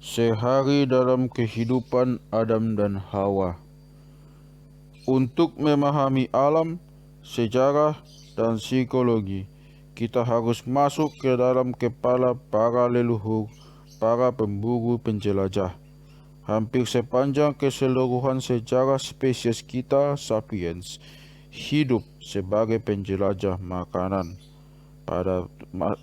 Sehari dalam kehidupan Adam dan Hawa. Untuk memahami alam, sejarah, dan psikologi, kita harus masuk ke dalam kepala para leluhur, para pemburu penjelajah. Hampir sepanjang keseluruhan sejarah spesies kita, sapiens, hidup sebagai penjelajah makanan. Pada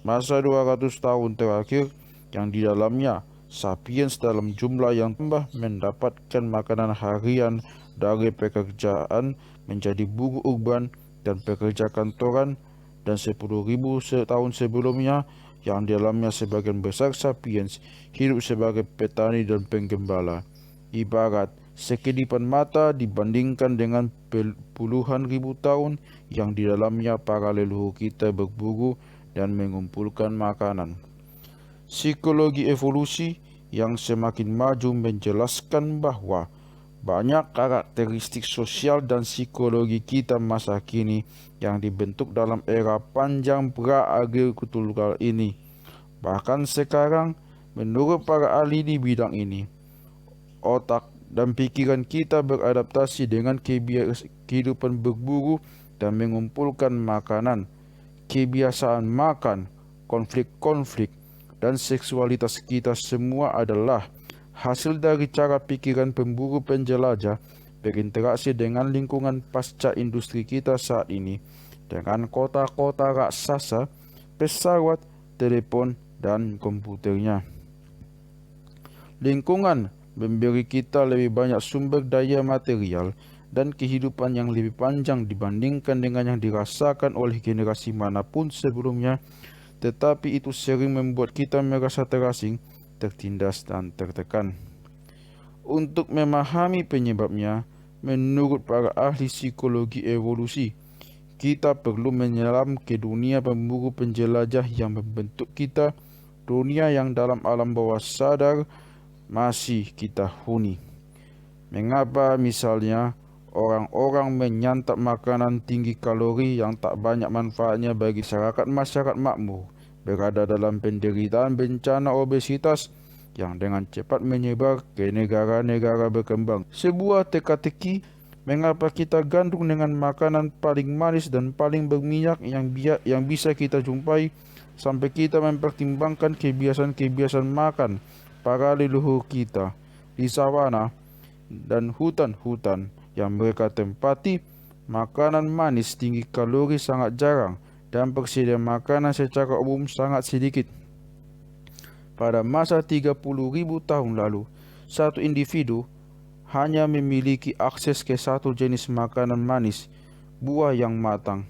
masa 200 tahun terakhir, yang di dalamnya sapiens dalam jumlah yang tambah mendapatkan makanan harian dari pekerjaan menjadi buruh urban dan pekerja kantoran, dan 10.000 tahun sebelumnya yang di dalamnya sebagian besar sapiens hidup sebagai petani dan penggembala. Ibarat sekedipan mata dibandingkan dengan puluhan ribu tahun yang di dalamnya para leluhur kita berburu dan mengumpulkan makanan. Psikologi evolusi yang semakin maju menjelaskan bahwa banyak karakteristik sosial dan psikologi kita masa kini yang dibentuk dalam era panjang pra-agrikultural ini. Bahkan sekarang, menurut para ahli di bidang ini, otak dan pikiran kita beradaptasi dengan kehidupan berburu dan mengumpulkan makanan. Kebiasaan makan, konflik-konflik, dan seksualitas kita semua adalah hasil dari cara pikiran pemburu penjelajah berinteraksi dengan lingkungan pasca industri kita saat ini, dengan kota-kota raksasa, pesawat, telepon, dan komputernya. Lingkungan memberi kita lebih banyak sumber daya material dan kehidupan yang lebih panjang dibandingkan dengan yang dirasakan oleh generasi manapun sebelumnya, tetapi itu sering membuat kita merasa terasing, tertindas, dan tertekan. Untuk memahami penyebabnya, menurut para ahli psikologi evolusi, kita perlu menyelam ke dunia pemburu penjelajah yang membentuk kita, dunia yang dalam alam bawah sadar masih kita huni. Mengapa misalnya orang-orang menyantap makanan tinggi kalori yang tak banyak manfaatnya bagi masyarakat makmur, berada dalam penderitaan bencana obesitas yang dengan cepat menyebar ke negara-negara berkembang? Sebuah teka-teki, mengapa kita gandrung dengan makanan paling manis dan paling berminyak yang bisa kita jumpai, sampai kita mempertimbangkan kebiasaan-kebiasaan makan para leluhur kita di savana dan hutan-hutan yang mereka tempati. Makanan manis tinggi kalori sangat jarang dan persediaan makanan secara umum sangat sedikit. Pada masa 30.000 tahun lalu, satu individu hanya memiliki akses ke satu jenis makanan manis, buah yang matang.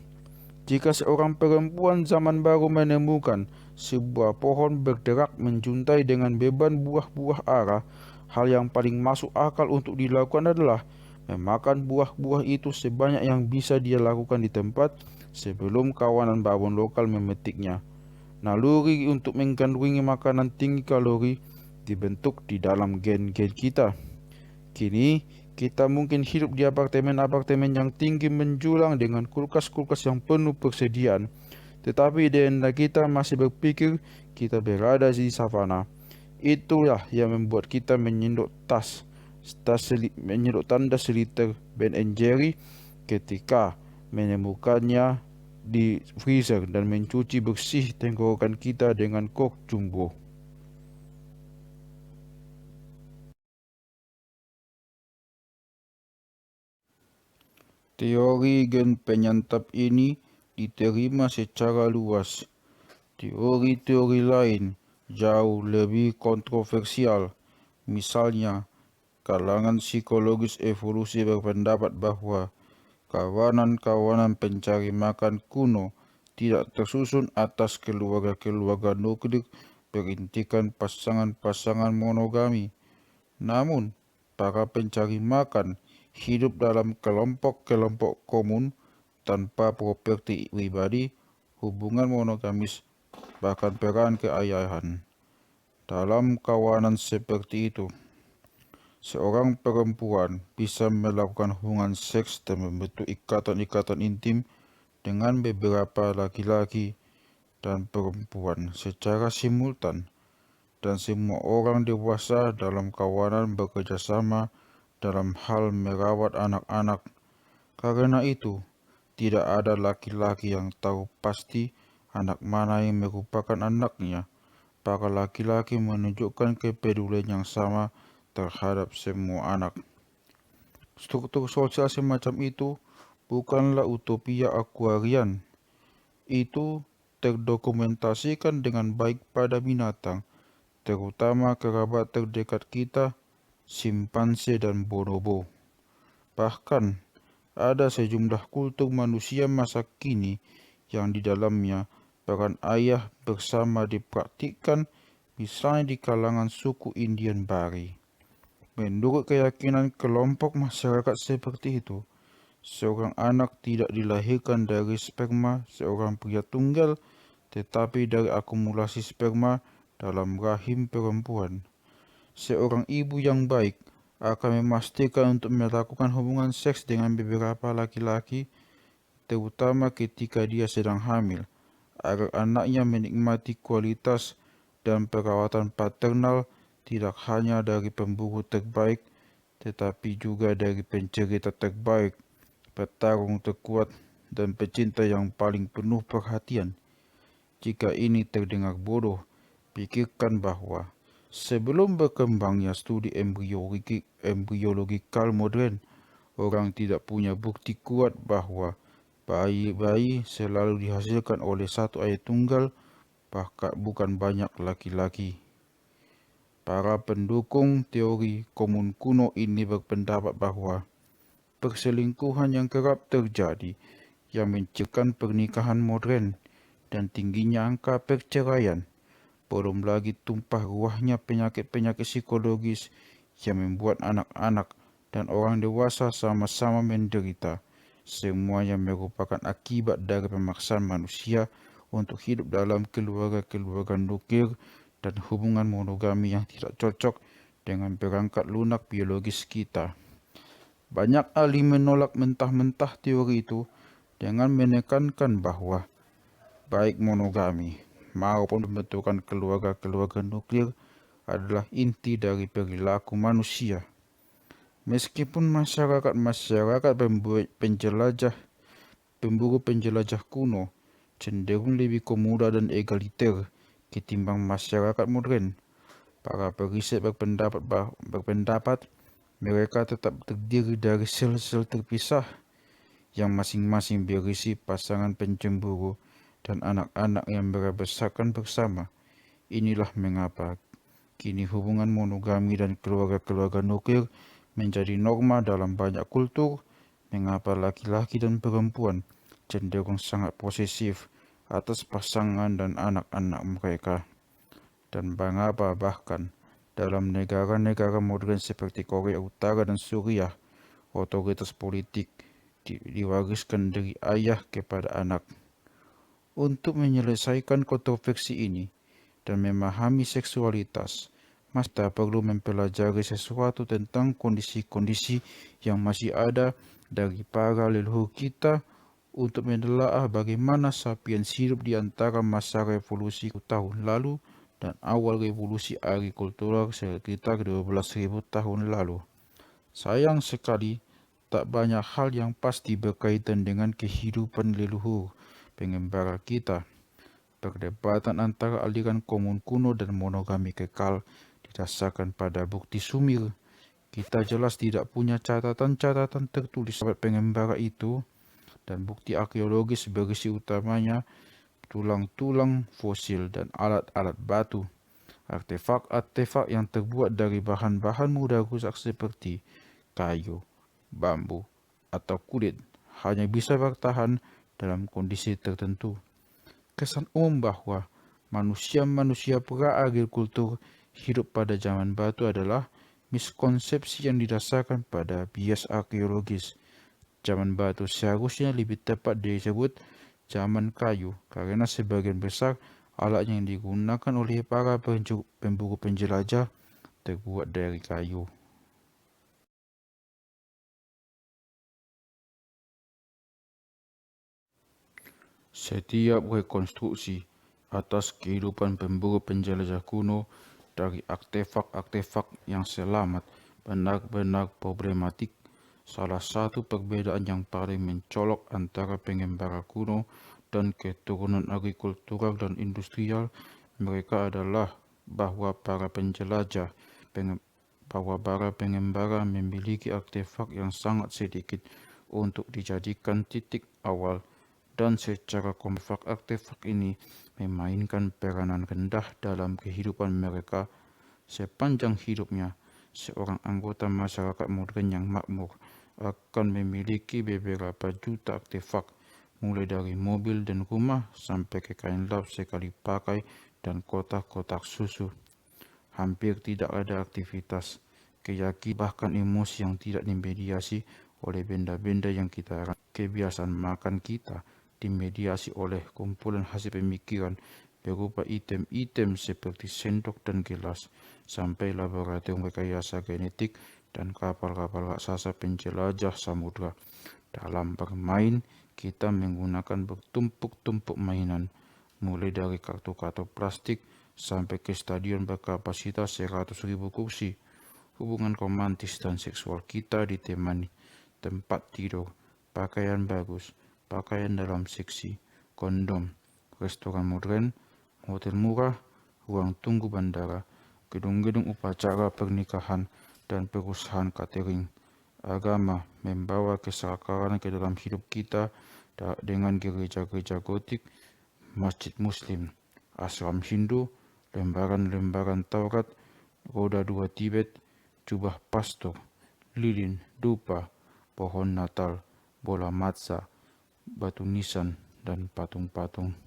Jika seorang perempuan zaman baru menemukan sebuah pohon bergerak menjuntai dengan beban buah-buah ara, hal yang paling masuk akal untuk dilakukan adalah memakan buah-buah itu sebanyak yang bisa dia lakukan di tempat sebelum kawanan babon lokal memetiknya. Naluri untuk menggandrungi makanan tinggi kalori dibentuk di dalam gen-gen kita. Kini, kita mungkin hidup di apartemen-apartemen yang tinggi menjulang dengan kulkas-kulkas yang penuh persediaan. Tetapi DNA kita masih berpikir kita berada di savana. Itulah yang membuat kita menyendok tanda seliter Ben and Jerry ketika menemukannya di freezer dan mencuci bersih tenggorokan kita dengan Coke Jumbo. Teori gen penyantap ini diterima secara luas. Teori-teori lain jauh lebih kontroversial. Misalnya, kalangan psikologis evolusi berpendapat bahwa kawanan-kawanan pencari makan kuno tidak tersusun atas keluarga-keluarga nuklir berintikan pasangan-pasangan monogami. Namun, para pencari makan hidup dalam kelompok-kelompok komun tanpa properti pribadi, hubungan monogamis, bahkan peran keayahan. Dalam kawanan seperti itu, seorang perempuan bisa melakukan hubungan seks dan membentuk ikatan-ikatan intim dengan beberapa laki-laki dan perempuan secara simultan. dan semua orang dewasa dalam kawanan bekerja sama dalam hal merawat anak-anak. Karena itu, tidak ada laki-laki yang tahu pasti anak mana yang merupakan anaknya. Para laki-laki menunjukkan kepedulian yang sama terhadap semua anak. Struktur sosial semacam itu bukanlah utopia akuarian. Itu terdokumentasikan dengan baik pada binatang, terutama kerabat terdekat kita, simpanse dan bonobo. Bahkan, ada sejumlah kultur manusia masa kini yang di dalamnya peran ayah bersama dipraktikkan, misalnya di kalangan suku Indian Bari. Menurut keyakinan kelompok masyarakat seperti itu, seorang anak tidak dilahirkan dari sperma seorang pria tunggal, tetapi dari akumulasi sperma dalam rahim perempuan. Seorang ibu yang baik akan memastikan untuk melakukan hubungan seks dengan beberapa laki-laki, terutama ketika dia sedang hamil, agar anaknya menikmati kualitas dan perawatan paternal tidak hanya dari pemburu terbaik, tetapi juga dari pencerita terbaik, petarung terkuat, dan pecinta yang paling penuh perhatian. Jika ini terdengar bodoh, pikirkan bahwa sebelum berkembangnya studi embriologikal modern, orang tidak punya bukti kuat bahwa bayi-bayi selalu dihasilkan oleh satu ayah tunggal, bahkan bukan banyak laki-laki. Para pendukung teori komun kuno ini berpendapat bahwa perselingkuhan yang kerap terjadi yang menciptakan pernikahan modern dan tingginya angka perceraian, belum lagi tumpah ruahnya penyakit-penyakit psikologis yang membuat anak-anak dan orang dewasa sama-sama menderita. Semuanya merupakan akibat dari pemaksaan manusia untuk hidup dalam keluarga-keluarga nuklir dan hubungan monogami yang tidak cocok dengan perangkat lunak biologis kita. Banyak ahli menolak mentah-mentah teori itu dengan menekankan bahwa baik monogami maupun pembentukan keluarga-keluarga nuklir adalah inti dari perilaku manusia. Meskipun masyarakat pemburu penjelajah kuno cenderung lebih komoda dan egaliter ketimbang masyarakat modern, para periset berpendapat mereka tetap terdiri dari sel-sel terpisah yang masing-masing berisi pasangan pencemburu dan anak-anak yang membesarkan bersama. Inilah mengapa kini hubungan monogami dan keluarga-keluarga nuklir menjadi norma dalam banyak kultur, mengapa laki-laki dan perempuan cenderung sangat posesif atas pasangan dan anak-anak mereka, dan mengapa bahkan dalam negara-negara modern seperti Korea Utara dan Suriah, otoritas politik diwariskan dari ayah kepada anak. Untuk menyelesaikan kontroversi ini dan memahami seksualitas, kita perlu mempelajari sesuatu tentang kondisi-kondisi yang masih ada dari para leluhur kita untuk menelaah bagaimana sapiens hidup di antara masa revolusi tahun lalu dan awal revolusi agrikultural sekitar 12.000 tahun lalu. Sayang sekali, tak banyak hal yang pasti berkaitan dengan kehidupan leluhur pengembara kita. Perdebatan antara aliran komun kuno dan monogami kekal didasarkan pada bukti sumir. Kita jelas tidak punya catatan-catatan tertulis pengembara itu, dan bukti arkeologis berisi utamanya tulang-tulang fosil dan alat-alat batu. Artefak-artefak yang terbuat dari bahan-bahan mudah rusak seperti kayu, bambu, atau kulit hanya bisa bertahan dalam kondisi tertentu. Kesan umum bahwa manusia-manusia pra-agrikultur hidup pada zaman batu adalah miskonsepsi yang didasarkan pada bias arkeologis. Zaman batu seharusnya lebih tepat disebut zaman kayu karena sebagian besar alat yang digunakan oleh para pemburu penjelajah terbuat dari kayu. Setiap rekonstruksi atas kehidupan pemburu penjelajah kuno dari artefak-artefak yang selamat benar-benar problematik. Salah satu perbedaan yang paling mencolok antara pengembara kuno dan keturunan agrikultural dan industrial mereka adalah bahwa para pengembara memiliki artefak yang sangat sedikit untuk dijadikan titik awal, dan secara kompleks artefak ini memainkan peranan rendah dalam kehidupan mereka sepanjang hidupnya. Seorang anggota masyarakat modern yang makmur akan memiliki beberapa juta artefak, mulai dari mobil dan rumah sampai ke kain lap sekali pakai dan kotak-kotak susu. Hampir tidak ada aktivitas, keyakinan, bahkan emosi yang tidak dimediasi oleh benda-benda yang kita rasakan. Kebiasaan makan kita dimediasi oleh kumpulan hasil pemikiran berupa item-item seperti sendok dan gelas, sampai laboratorium rekayasa genetik dan kapal-kapal raksasa penjelajah samudra. Dalam bermain, kita menggunakan bertumpuk-tumpuk mainan, mulai dari kartu-kartu plastik sampai ke stadion berkapasitas 100.000 kursi. Hubungan romantis dan seksual kita ditemani tempat tidur, pakaian bagus, pakaian dalam seksi, kondom, restoran modern, hotel murah, ruang tunggu bandara, gedung-gedung upacara pernikahan, dan perusahaan catering. Agama membawa keserakaran ke dalam hidup kita dengan gereja-gereja gotik, masjid muslim, ashram Hindu, lembaran-lembaran Taurat, roda 2 Tibet, jubah pastor, lilin, dupa, pohon Natal, bola matza, batu nisan, dan patung-patung.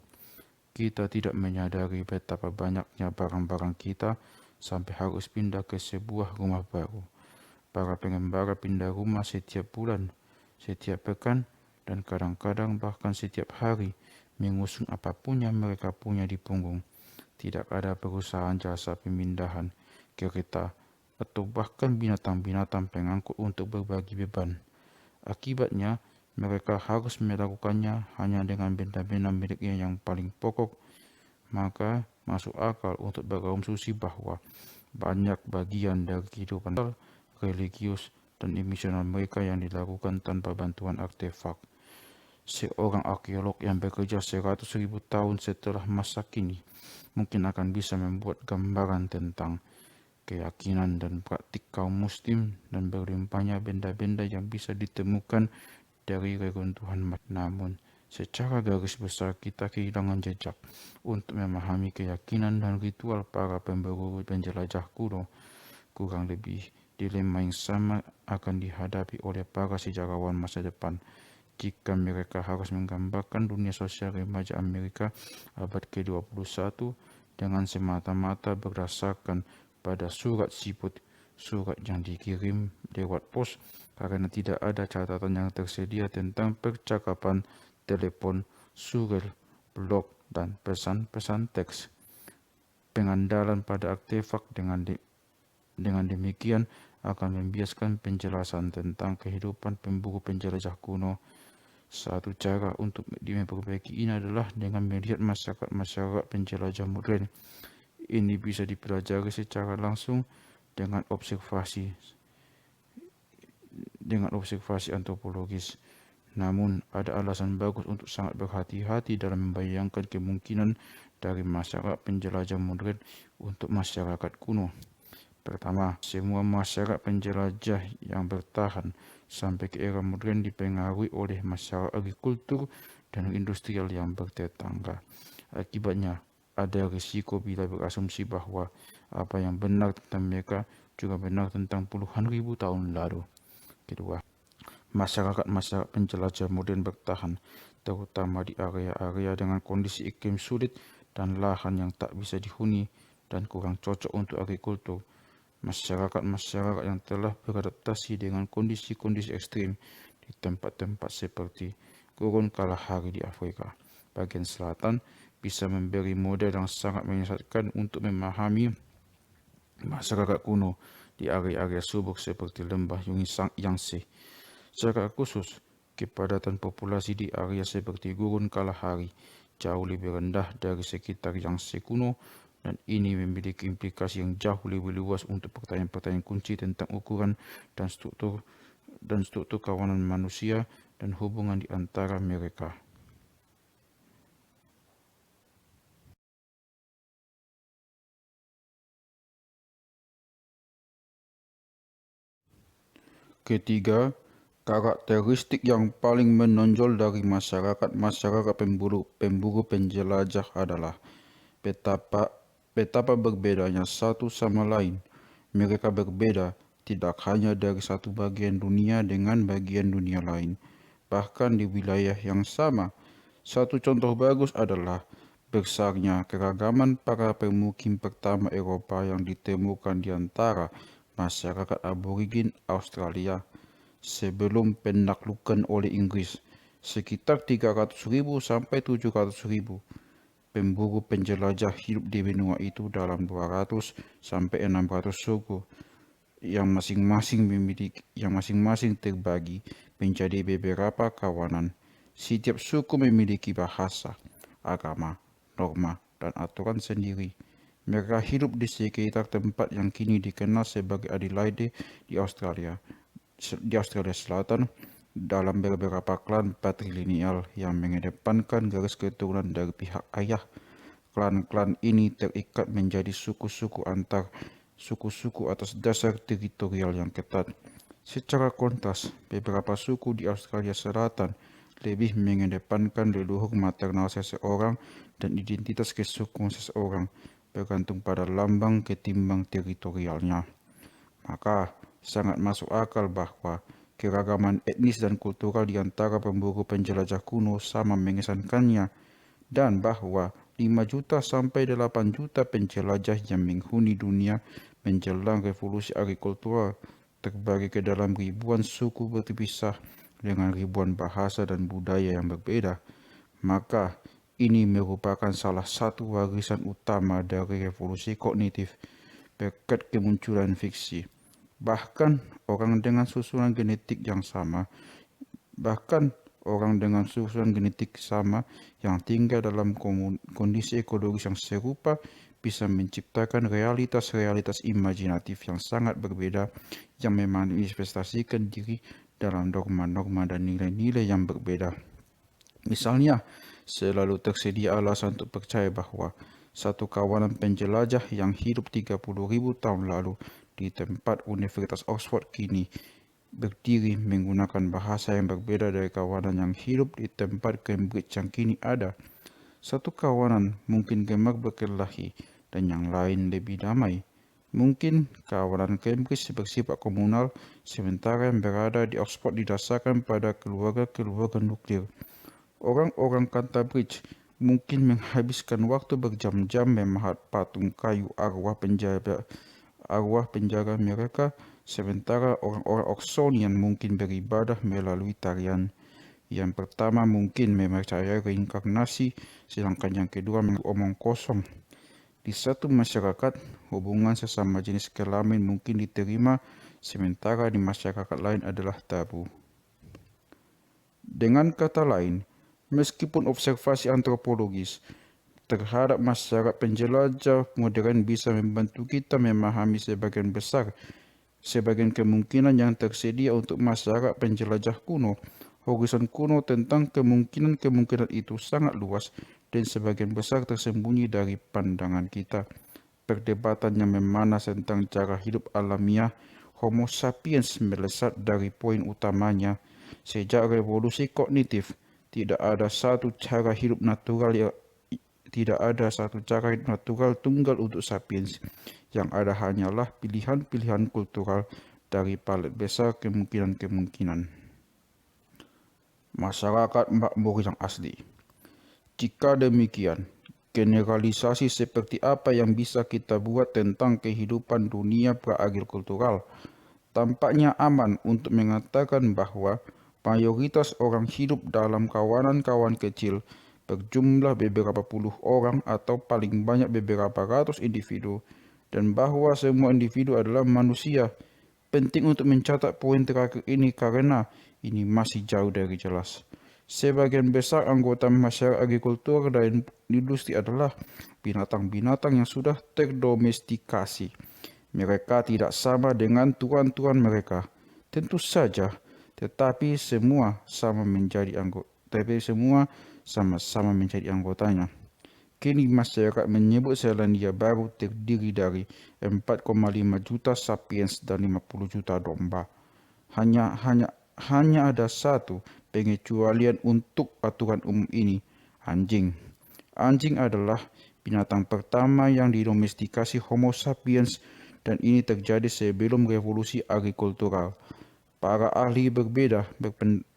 Kita tidak menyadari betapa banyaknya barang-barang kita sampai harus pindah ke sebuah rumah baru. Para pengembara pindah rumah setiap bulan, setiap pekan, dan kadang-kadang bahkan setiap hari, mengusung apapun yang mereka punya di punggung. Tidak ada perusahaan jasa pemindahan, kereta, atau bahkan binatang-binatang pengangkut untuk berbagi beban. Akibatnya, mereka harus melakukannya hanya dengan benda-benda miliknya yang paling pokok. Maka masuk akal untuk berasumsi bahwa banyak bagian dari kehidupan religius dan emosional mereka yang dilakukan tanpa bantuan artefak. Seorang arkeolog yang bekerja 100.000 tahun setelah masa kini mungkin akan bisa membuat gambaran tentang keyakinan dan praktik kaum muslim dan berlimpahnya benda-benda yang bisa ditemukan dari reruntuhan. Namun, secara garis besar kita kehilangan jejak untuk memahami keyakinan dan ritual para pemburu penjelajah kuno. Kurang lebih, dilema yang sama akan dihadapi oleh para sejarawan masa depan jika mereka harus menggambarkan dunia sosial remaja Amerika abad ke-21 dengan semata-mata berdasarkan pada surat siput, surat yang dikirim lewat pos karena tidak ada catatan yang tersedia tentang percakapan, telepon, surel, blog, dan pesan-pesan teks. Pengandalan pada artefak dengan demikian akan membiaskan penjelasan tentang kehidupan pemburu penjelajah kuno. Satu cara untuk memperbaiki ini adalah dengan melihat masyarakat penjelajah modern. Ini bisa dipelajari secara langsung dengan observasi antropologis. Namun, ada alasan bagus untuk sangat berhati-hati dalam membayangkan kemungkinan dari masyarakat penjelajah modern untuk masyarakat kuno. Pertama, semua masyarakat penjelajah yang bertahan sampai ke era modern dipengaruhi oleh masyarakat agrikultur dan industrial yang bertetangga. Akibatnya, ada risiko bila berasumsi bahwa apa yang benar tentang mereka juga benar tentang puluhan ribu tahun lalu. Kedua, masyarakat penjelajah modern bertahan, terutama di area-area dengan kondisi iklim sulit dan lahan yang tak bisa dihuni dan kurang cocok untuk agrikultur. Masyarakat yang telah beradaptasi dengan kondisi-kondisi ekstrim di tempat-tempat seperti Gurun Kalahari di Afrika bagian selatan bisa memberi model yang sangat menyesatkan untuk memahami masyarakat kuno di area-area subur seperti lembah Yangtze. Secara khusus, kepadatan populasi di area seperti Gurun Kalahari jauh lebih rendah dari sekitar Yangtze kuno dan ini memiliki implikasi yang jauh lebih luas untuk pertanyaan-pertanyaan kunci tentang ukuran dan struktur kawanan manusia dan hubungan di antara mereka. Ketiga, karakteristik yang paling menonjol dari masyarakat pemburu penjelajah adalah betapa berbedanya satu sama lain. Mereka berbeda tidak hanya dari satu bagian dunia dengan bagian dunia lain, bahkan di wilayah yang sama. Satu contoh bagus adalah besarnya keragaman para pemukim pertama Eropa yang ditemukan di antara masyarakat aborigin Australia sebelum penaklukan oleh Inggris, sekitar 300.000 sampai 700.000 pemburu penjelajah hidup di benua itu dalam 200 sampai 600 suku yang masing-masing terbagi menjadi beberapa kawanan. Setiap suku memiliki bahasa, agama, norma, dan aturan sendiri. Mereka hidup di sekitar tempat yang kini dikenal sebagai Adelaide di Australia Selatan dalam beberapa klan patrilineal yang mengedepankan garis keturunan dari pihak ayah. Klan-klan ini terikat menjadi suku-suku antar suku-suku atas dasar teritorial yang ketat. Secara kontras, beberapa suku di Australia Selatan lebih mengedepankan leluhur maternal seseorang dan identitas kesukuan seseorang bergantung pada lambang ketimbang teritorialnya. Maka, sangat masuk akal bahwa keragaman etnis dan kultural di antara pemburu penjelajah kuno sama mengesankannya, dan bahwa 5 juta sampai 8 juta penjelajah yang menghuni dunia menjelang revolusi agrikultural terbagi ke dalam ribuan suku berpisah dengan ribuan bahasa dan budaya yang berbeda. Maka, ini merupakan salah satu warisan utama dari revolusi kognitif berkat kemunculan fiksi. Bahkan orang dengan susunan genetik sama yang tinggal dalam kondisi ekologis yang serupa bisa menciptakan realitas-realitas imajinatif yang sangat berbeda yang memanifestasikan diri dalam norma-norma dan nilai-nilai yang berbeda. Misalnya, selalu tersedia alasan untuk percaya bahwa satu kawanan penjelajah yang hidup 30.000 tahun lalu di tempat Universitas Oxford kini berdiri menggunakan bahasa yang berbeda dari kawanan yang hidup di tempat Cambridge yang kini ada. Satu kawanan mungkin gemar berkelahi dan yang lain lebih damai. Mungkin kawanan Cambridge bersifat komunal, sementara yang berada di Oxford didasarkan pada keluarga-keluarga nuklir. Orang-orang Canterbridge mungkin menghabiskan waktu berjam-jam memahat patung kayu arwah penjaga mereka, sementara orang-orang Oxonian mungkin beribadah melalui tarian. Yang pertama mungkin mempercayai reinkarnasi, sedangkan yang kedua omong kosong. Di satu masyarakat, hubungan sesama jenis kelamin mungkin diterima, sementara di masyarakat lain adalah tabu. Dengan kata lain, meskipun observasi antropologis terhadap masyarakat penjelajah modern bisa membantu kita memahami sebagian kemungkinan yang tersedia untuk masyarakat penjelajah kuno, horizon kuno tentang kemungkinan itu sangat luas dan sebagian besar tersembunyi dari pandangan kita. Perdebatan yang memanas tentang cara hidup alamiah Homo sapiens melesat dari poin utamanya. Sejak revolusi kognitif, tidak ada satu cara hidup natural tunggal untuk sapiens. Yang ada hanyalah pilihan-pilihan kultural dari palet besar kemungkinan-kemungkinan. Masyarakat makmur yang asli. Jika demikian, generalisasi seperti apa yang bisa kita buat tentang kehidupan dunia pra-agrikultural? Tampaknya aman untuk mengatakan bahwa mayoritas orang hidup dalam kawanan-kawanan kecil berjumlah beberapa puluh orang atau paling banyak beberapa ratus individu, dan bahwa semua individu adalah manusia. Penting untuk mencatat poin terakhir ini karena ini masih jauh dari jelas. Sebagian besar anggota masyarakat agrikultur dan industri adalah binatang-binatang yang sudah terdomestikasi. Mereka tidak sama dengan tuan-tuan mereka. Tentu saja, tetapi semua sama-sama menjadi anggotanya. Kini masyarakat menyebut Selandia Baru terdiri dari 4,5 juta sapiens dan 50 juta domba. Hanya hanya hanya ada satu pengecualian untuk aturan umum ini, anjing. Anjing adalah binatang pertama yang didomestikasi Homo sapiens dan ini terjadi sebelum revolusi agrikultural. Para ahli berbeda berpen-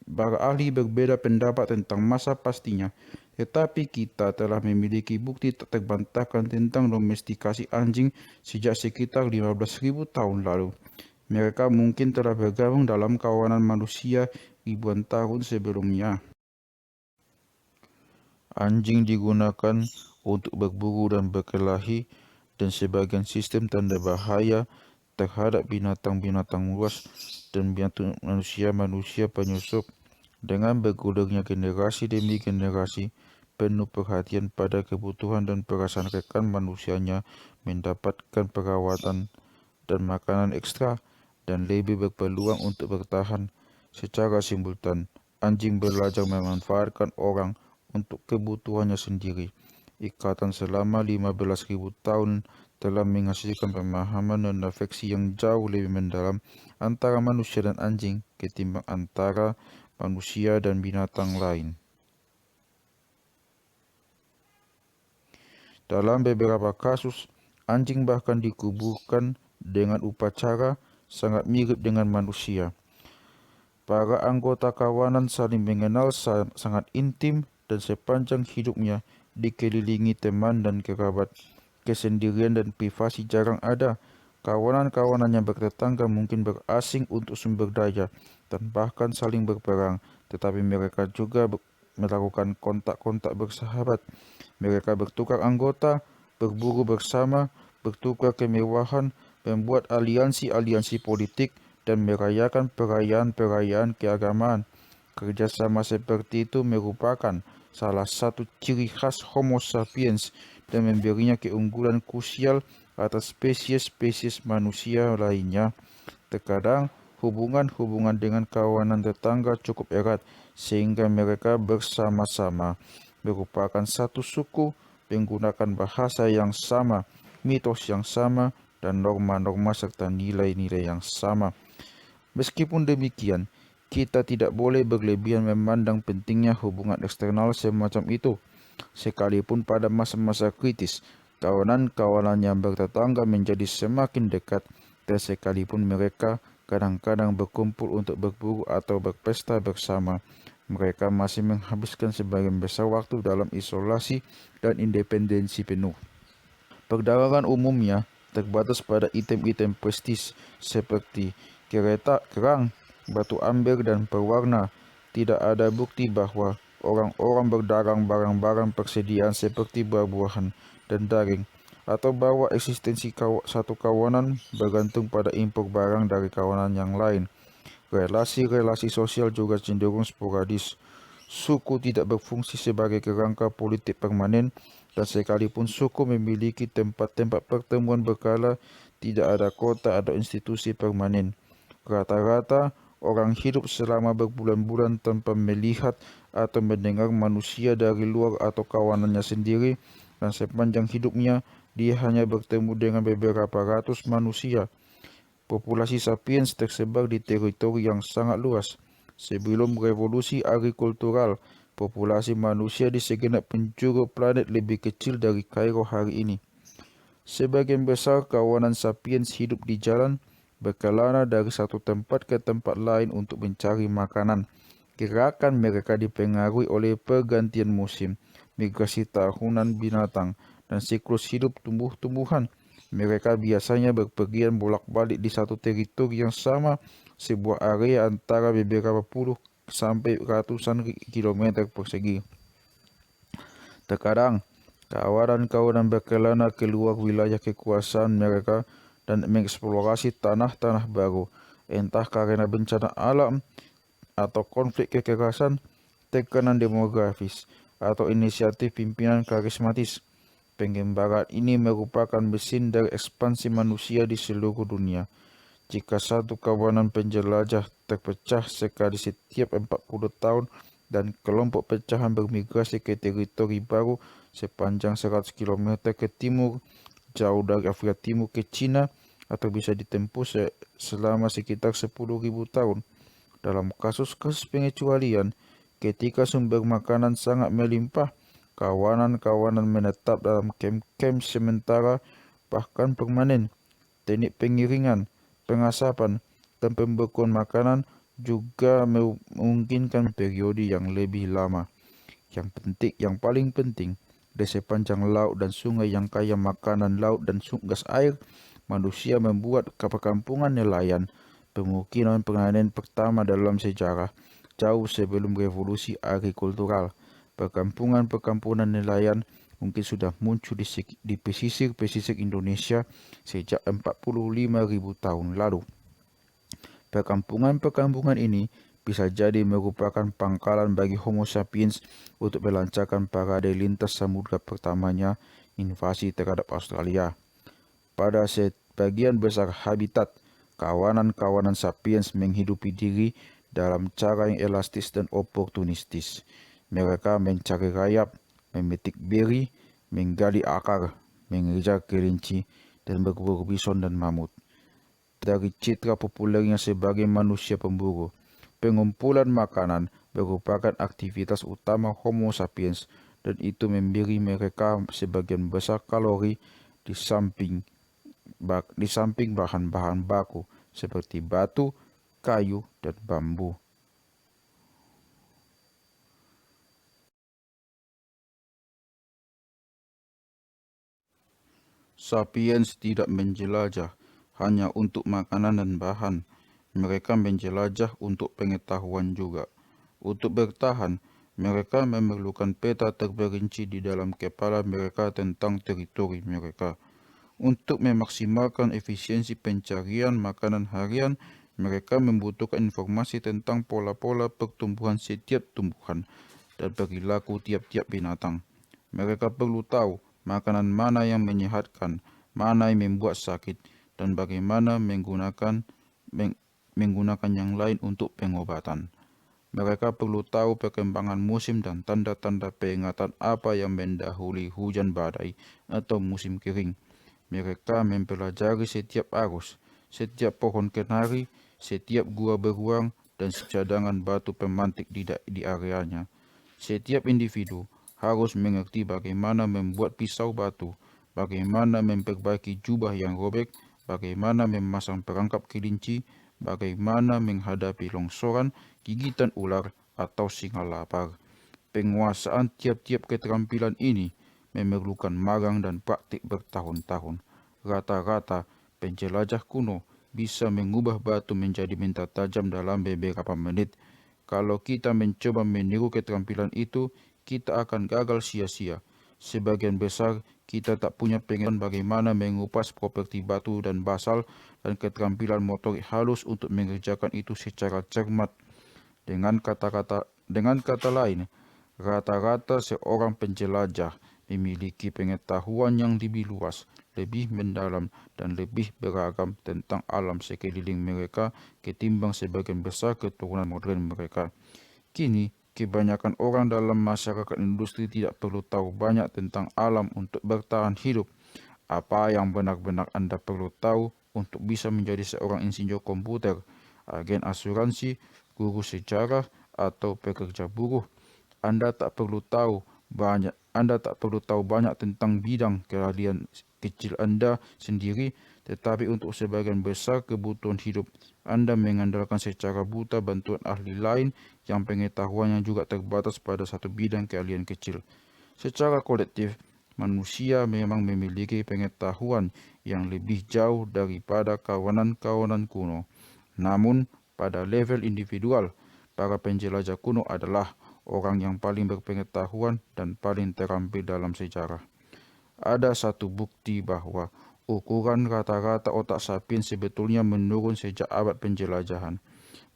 Para ahli berbeda pendapat tentang masa pastinya, tetapi kita telah memiliki bukti tak terbantahkan tentang domestikasi anjing sejak sekitar 15.000 tahun lalu. Mereka mungkin telah bergabung dalam kawanan manusia ribuan tahun sebelumnya. Anjing digunakan untuk berburu dan berkelahi dan sebagian sistem tanda bahaya terhadap binatang-binatang luas dan binatang manusia-manusia penyusup. Dengan bergulirnya generasi demi generasi, penuh perhatian pada kebutuhan dan perasaan rekan manusianya mendapatkan perawatan dan makanan ekstra dan lebih berpeluang untuk bertahan. Secara simultan, anjing belajar memanfaatkan orang untuk kebutuhannya sendiri. Ikatan selama 15.000 tahun telah menghasilkan pemahaman dan afeksi yang jauh lebih mendalam antara manusia dan anjing ketimbang antara manusia dan binatang lain. Dalam beberapa kasus, anjing bahkan dikuburkan dengan upacara sangat mirip dengan manusia. Para anggota kawanan saling mengenal sangat intim dan sepanjang hidupnya dikelilingi teman dan kerabat. Kesendirian dan privasi jarang ada. Kawanan-kawanan yang bertetangga mungkin berasing untuk sumber daya dan bahkan saling berperang, tetapi mereka juga melakukan kontak-kontak bersahabat. Mereka bertukar anggota, berburu bersama, bertukar kemewahan, membuat aliansi-aliansi politik, dan merayakan perayaan-perayaan keagamaan. Kerjasama seperti itu merupakan salah satu ciri khas Homo sapiens dan memberinya keunggulan krusial atas spesies-spesies manusia lainnya. Terkadang, hubungan-hubungan dengan kawanan tetangga cukup erat, sehingga mereka bersama-sama merupakan satu suku, menggunakan bahasa yang sama, mitos yang sama, dan norma-norma serta nilai-nilai yang sama. Meskipun demikian, kita tidak boleh berlebihan memandang pentingnya hubungan eksternal semacam itu. Sekalipun pada masa-masa kritis, kawanan-kawanan yang bertetangga menjadi semakin dekat, dan sekalipun mereka kadang-kadang berkumpul untuk berburu atau berpesta bersama, mereka masih menghabiskan sebagian besar waktu dalam isolasi dan independensi penuh. Perdagangan umumnya terbatas pada item-item prestis seperti kereta, kerang, batu amber, dan pewarna. Tidak ada bukti bahwa orang-orang berdagang barang-barang persediaan seperti buah-buahan dan daging, atau bahwa eksistensi satu kawanan bergantung pada impor barang dari kawanan yang lain. Relasi-relasi sosial juga cenderung sporadis. Suku tidak berfungsi sebagai kerangka politik permanen, dan sekalipun suku memiliki tempat-tempat pertemuan berkala, tidak ada kota atau institusi permanen. Rata-rata, orang hidup selama berbulan-bulan tanpa melihat atau mendengar manusia dari luar atau kawanannya sendiri, dan sepanjang hidupnya, dia hanya bertemu dengan beberapa ratus manusia. Populasi sapiens tersebar di teritori yang sangat luas. Sebelum revolusi agrikultural, populasi manusia di segenap penjuru planet lebih kecil dari Kairo hari ini. Sebagian besar kawanan sapiens hidup di jalan, berkelana dari satu tempat ke tempat lain untuk mencari makanan. Gerakan mereka dipengaruhi oleh pergantian musim, migrasi tahunan binatang, dan siklus hidup tumbuh-tumbuhan. Mereka biasanya berpergian bolak-balik di satu teritori yang sama, sebuah area antara beberapa puluh sampai ratusan kilometer persegi. Terkadang, kawanan-kawanan berkelana keluar wilayah kekuasaan mereka dan mengeksplorasi tanah-tanah baru, entah karena bencana alam atau konflik kekerasan. tekanan demografis atau inisiatif pimpinan karismatis. Pengembaraan ini merupakan mesin dari ekspansi manusia di seluruh dunia. Jika satu kawanan penjelajah terpecah sekali setiap 40 tahun dan kelompok pecahan bermigrasi ke teritori baru sepanjang 100 km ke timur, jauh dari Afrika Timur ke Cina, atau bisa ditempuh selama sekitar 10.000 tahun. Dalam kasus-kasus pengecualian, ketika sumber makanan sangat melimpah, kawanan-kawanan menetap dalam kem-kem sementara bahkan permanen. Teknik pengiringan, pengasapan, dan pembekuan makanan juga memungkinkan periode yang lebih lama. Yang paling penting, di sepanjang laut dan sungai yang kaya makanan laut dan gas air, manusia membuat perkampungan nelayan, pemukiman permanen pertama dalam sejarah, jauh sebelum revolusi agrikultural. Perkampungan nelayan mungkin sudah muncul di pesisir-pesisir Indonesia sejak 45.000 tahun lalu. Perkampungan ini bisa jadi merupakan pangkalan bagi Homo sapiens untuk melancarkan parade lintas samudra pertamanya, invasi terhadap Australia. Pada sebagian besar habitat, kawanan-kawanan sapiens menghidupi diri dalam cara yang elastis dan oportunistis. Mereka mencari rayap, memetik beri, menggali akar, mengejar kelinci, dan berburu bison dan mamut. Dari citra populernya sebagai manusia pemburu, pengumpulan makanan merupakan aktivitas utama Homo sapiens, dan itu memberi mereka sebagian besar kalori di samping bahan-bahan baku seperti batu, kayu, dan bambu. Sapiens tidak menjelajah hanya untuk makanan dan bahan. Mereka menjelajah untuk pengetahuan juga. Untuk bertahan, mereka memerlukan peta terperinci di dalam kepala mereka tentang teritori mereka. Untuk memaksimalkan efisiensi pencarian makanan harian, mereka membutuhkan informasi tentang pola-pola pertumbuhan setiap tumbuhan dan perilaku tiap-tiap binatang. Mereka perlu tahu makanan mana yang menyehatkan, mana yang membuat sakit, dan bagaimana menggunakan yang lain untuk pengobatan. Mereka perlu tahu perkembangan musim dan tanda-tanda peringatan apa yang mendahului hujan badai atau musim kering. Mereka mempelajari setiap arus, setiap pohon kenari, setiap gua beruang, dan cadangan batu pemantik di areanya. Setiap individu harus mengerti bagaimana membuat pisau batu, bagaimana memperbaiki jubah yang robek, bagaimana memasang perangkap kelinci, bagaimana menghadapi longsoran, gigitan ular, atau singa lapar. Penguasaan tiap-tiap keterampilan ini memerlukan magang dan praktik bertahun-tahun. Rata-rata, penjelajah kuno bisa mengubah batu menjadi minta tajam dalam beberapa menit. Kalau kita mencoba meniru keterampilan itu, kita akan gagal sia-sia. Sebagian besar kita tak punya pengetahuan bagaimana mengupas properti batu dan basal dan keterampilan motorik halus untuk mengerjakan itu secara cermat. Dengan kata lain, rata-rata seorang penjelajah memiliki pengetahuan yang lebih luas, lebih mendalam, dan lebih beragam tentang alam sekeliling mereka ketimbang sebagian besar keturunan modern mereka. Kini, kebanyakan orang dalam masyarakat industri tidak perlu tahu banyak tentang alam untuk bertahan hidup. Apa yang benar-benar Anda perlu tahu untuk bisa menjadi seorang insinyur komputer, agen asuransi, guru sejarah, atau pekerja buruh? Anda tak perlu tahu banyak tentang bidang keahlian kecil Anda sendiri, tetapi untuk sebagian besar kebutuhan hidup, Anda mengandalkan secara buta bantuan ahli lain yang pengetahuannya juga terbatas pada satu bidang keahlian kecil. Secara kolektif, manusia memang memiliki pengetahuan yang lebih jauh daripada kawanan-kawanan kuno. Namun, pada level individual, para penjelajah kuno adalah orang yang paling berpengetahuan dan paling terampil dalam sejarah. Ada satu bukti bahwa ukuran rata-rata otak sapiens sebetulnya menurun sejak abad penjelajahan.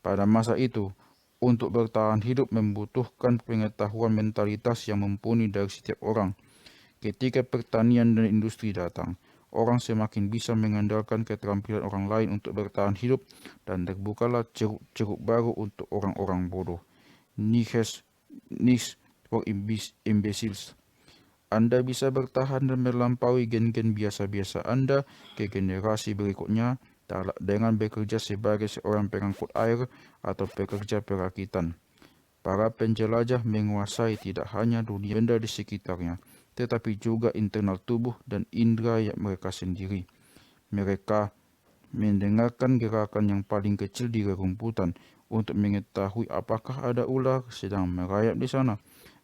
Pada masa itu, Untuk bertahan hidup membutuhkan pengetahuan mentalitas yang mumpuni dari setiap orang. Ketika pertanian dan industri datang, orang semakin bisa mengandalkan keterampilan orang lain untuk bertahan hidup dan terbukalah ceruk-ceruk baru untuk orang-orang bodoh. Niches, niche for imbeciles. Anda bisa bertahan dan melampaui gen-gen biasa-biasa Anda ke generasi berikutnya dengan bekerja sebagai seorang pengangkut air atau pekerja perakitan. Para penjelajah menguasai tidak hanya dunia benda di sekitarnya, tetapi juga internal tubuh dan indera yang mereka sendiri. Mereka mendengarkan gerakan yang paling kecil di rerumputan untuk mengetahui apakah ada ular sedang merayap di sana.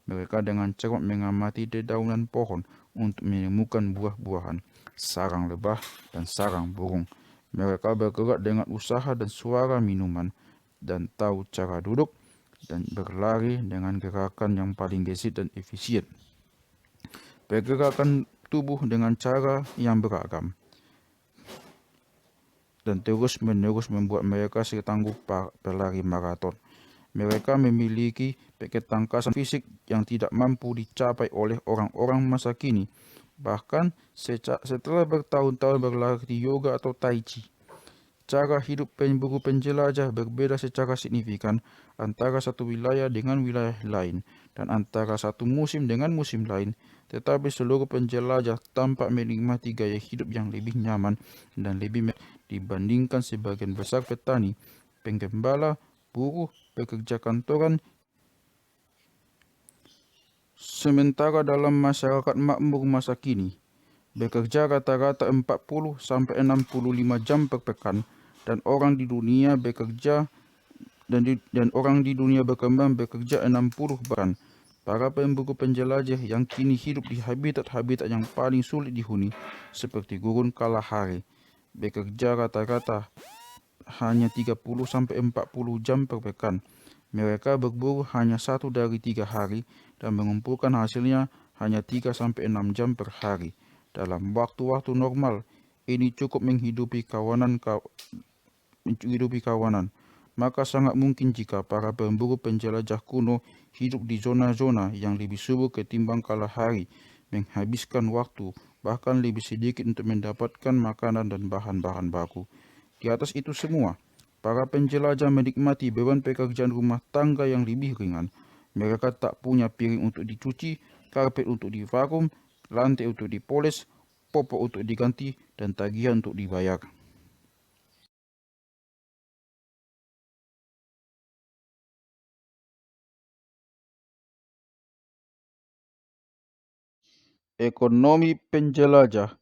Mereka dengan cermat mengamati dedaunan pohon untuk menemukan buah-buahan, sarang lebah, dan sarang burung. Mereka bergerak dengan usaha dan suara minuman, dan tahu cara duduk dan berlari dengan gerakan yang paling gesit dan efisien. Pergerakan tubuh dengan cara yang beragam dan terus-menerus membuat mereka setangguh pelari maraton. Mereka memiliki ketangkasan fisik yang tidak mampu dicapai oleh orang-orang masa kini, bahkan setelah bertahun-tahun berlatih yoga atau tai chi. Cara hidup pemburu penjelajah berbeda secara signifikan antara satu wilayah dengan wilayah lain dan antara satu musim dengan musim lain, tetapi seluruh penjelajah tampak menikmati gaya hidup yang lebih nyaman dan lebih dibandingkan sebagian besar petani, penggembala, buruh, pekerja kantoran. Sementara dalam masyarakat makmur masa kini, bekerja rata-rata 40-65 jam per pekan, dan orang di dunia bekerja dan orang di dunia berkembang bekerja 60 bahkan. Para pemburu penjelajah yang kini hidup di habitat-habitat yang paling sulit dihuni, seperti gurun Kalahari, bekerja rata-rata hanya 30-40 jam per pekan. Mereka berburu hanya 1 dari 3 hari dan mengumpulkan hasilnya hanya 3-6 jam per hari. Dalam waktu-waktu normal, ini cukup menghidupi kawanan. Maka sangat mungkin jika para pemburu penjelajah kuno hidup di zona-zona yang lebih subur ketimbang Kalahari, menghabiskan waktu bahkan lebih sedikit untuk mendapatkan makanan dan bahan-bahan baku. Di atas itu semua, para penjelajah menikmati beban pekerjaan rumah tangga yang lebih ringan. Mereka tak punya piring untuk dicuci, karpet untuk divakum, lantai untuk dipoles, popok untuk diganti, dan tagihan untuk dibayar. Ekonomi penjelajah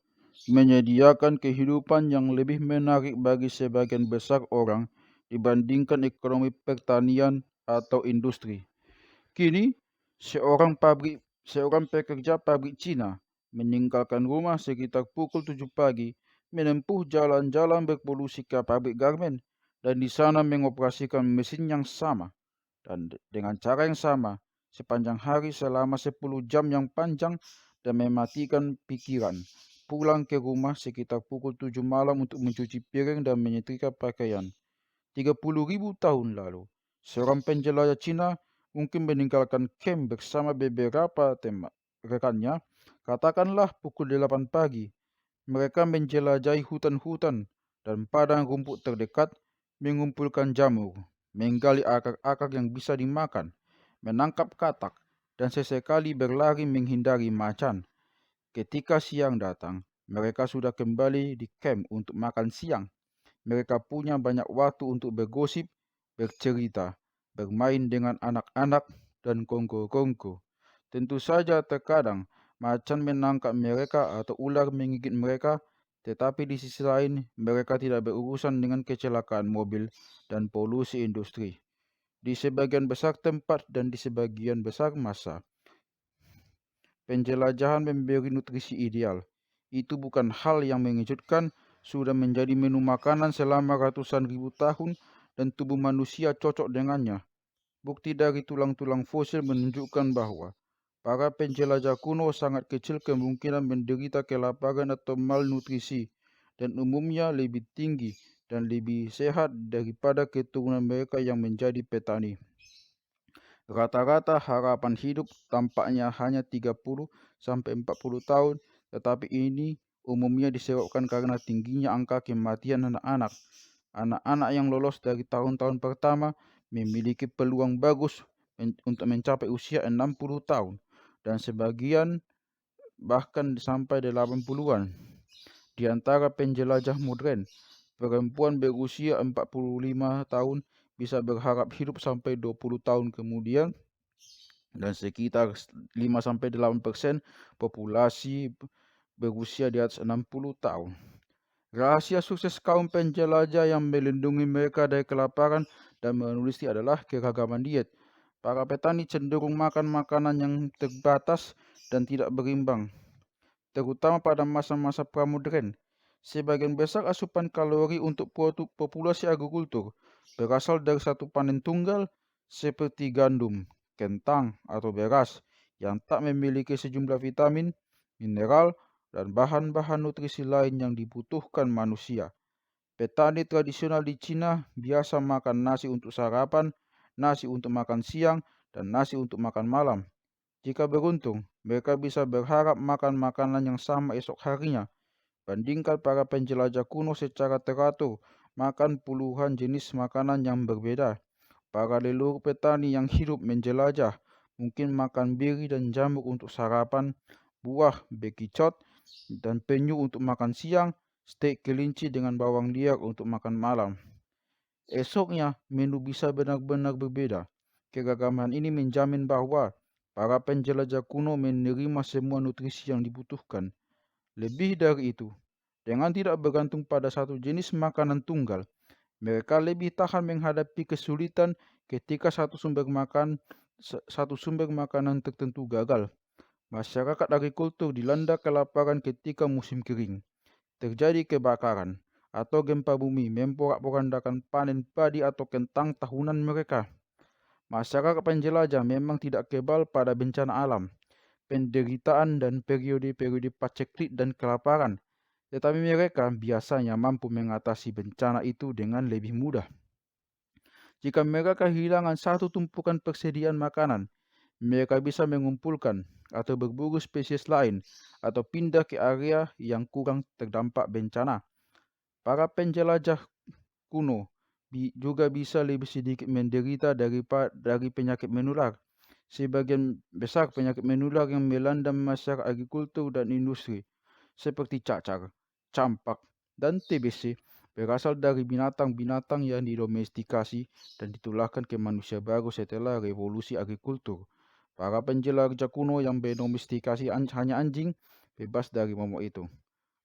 menyediakan kehidupan yang lebih menarik bagi sebagian besar orang dibandingkan ekonomi pertanian atau industri. Kini, seorang pekerja pabrik Cina meninggalkan rumah sekitar pukul 7 pagi, menempuh jalan-jalan berpolusi ke pabrik garmen, dan di sana mengoperasikan mesin yang sama dan dengan cara yang sama sepanjang hari selama 10 jam yang panjang dan mematikan pikiran. Pulang ke rumah sekitar pukul 7 malam untuk mencuci piring dan menyetrika pakaian. 30.000 tahun lalu, seorang penjelajah Cina mungkin meninggalkan camp bersama beberapa rekannya, katakanlah pukul 8 pagi. Mereka menjelajahi hutan-hutan dan padang rumput terdekat, mengumpulkan jamur, menggali akar-akar yang bisa dimakan, menangkap katak, dan sesekali berlari menghindari macan. Ketika siang datang, mereka sudah kembali di camp untuk makan siang. Mereka punya banyak waktu untuk bergosip, bercerita, bermain dengan anak-anak, dan kongko-kongko. Tentu saja terkadang macan menangkap mereka atau ular menggigit mereka, tetapi di sisi lain mereka tidak berurusan dengan kecelakaan mobil dan polusi industri. Di sebagian besar tempat dan di sebagian besar masa, penjelajahan memberi nutrisi ideal. Itu bukan hal yang mengejutkan, sudah menjadi menu makanan selama ratusan ribu tahun dan tubuh manusia cocok dengannya. Bukti dari tulang-tulang fosil menunjukkan bahwa para penjelajah kuno sangat kecil kemungkinan menderita kelaparan atau malnutrisi dan umumnya lebih tinggi dan lebih sehat daripada keturunan mereka yang menjadi petani. Rata-rata harapan hidup tampaknya hanya 30 sampai 40 tahun, tetapi ini umumnya disebabkan karena tingginya angka kematian anak-anak. Anak-anak yang lolos dari tahun-tahun pertama memiliki peluang bagus untuk mencapai usia 60 tahun dan sebagian bahkan sampai 80-an. Di antara penjelajah modern, perempuan berusia 45 tahun bisa berharap hidup sampai 20 tahun kemudian dan sekitar 5-8% populasi berusia di atas 60 tahun. Rahasia sukses kaum penjelajah yang melindungi mereka dari kelaparan dan menulis adalah keragaman diet. Para petani cenderung makan makanan yang terbatas dan tidak berimbang, terutama pada masa-masa pramodern. Sebagian besar asupan kalori untuk populasi agrikultur berasal dari satu panen tunggal seperti gandum, kentang, atau beras yang tak memiliki sejumlah vitamin, mineral, dan bahan-bahan nutrisi lain yang dibutuhkan manusia. Petani tradisional di Cina biasa makan nasi untuk sarapan, nasi untuk makan siang, dan nasi untuk makan malam. Jika beruntung, mereka bisa berharap makan makanan yang sama esok harinya. Bandingkan para penjelajah kuno secara teratur, makan puluhan jenis makanan yang berbeda. Para leluhur petani yang hidup menjelajah mungkin makan biri dan jamur untuk sarapan, buah, bekicot, dan penyu untuk makan siang, steak kelinci dengan bawang liar untuk makan malam. Esoknya, menu bisa benar-benar berbeda. Keragaman ini menjamin bahwa para penjelajah kuno menerima semua nutrisi yang dibutuhkan. Lebih dari itu, dengan tidak bergantung pada satu jenis makanan tunggal, mereka lebih tahan menghadapi kesulitan ketika satu sumber makanan tertentu gagal. Masyarakat agrikultur dilanda kelaparan ketika musim kering, terjadi kebakaran, atau gempa bumi memporak-porandakan panen padi atau kentang tahunan mereka. Masyarakat penjelajah memang tidak kebal pada bencana alam, penderitaan dan periode-periode paceklik dan kelaparan, tetapi mereka biasanya mampu mengatasi bencana itu dengan lebih mudah. Jika mereka kehilangan satu tumpukan persediaan makanan, mereka bisa mengumpulkan atau berburu spesies lain atau pindah ke area yang kurang terdampak bencana. Para penjelajah kuno juga bisa lebih sedikit menderita dari penyakit menular. Sebagian besar penyakit menular yang melanda masyarakat agrikultur dan industri, seperti cacar, campak, dan TBC, berasal dari binatang-binatang yang didomestikasi dan ditularkan ke manusia baru setelah revolusi agrikultur. Para penjelajah kuno yang mendomestikasi hanya anjing bebas dari momok itu.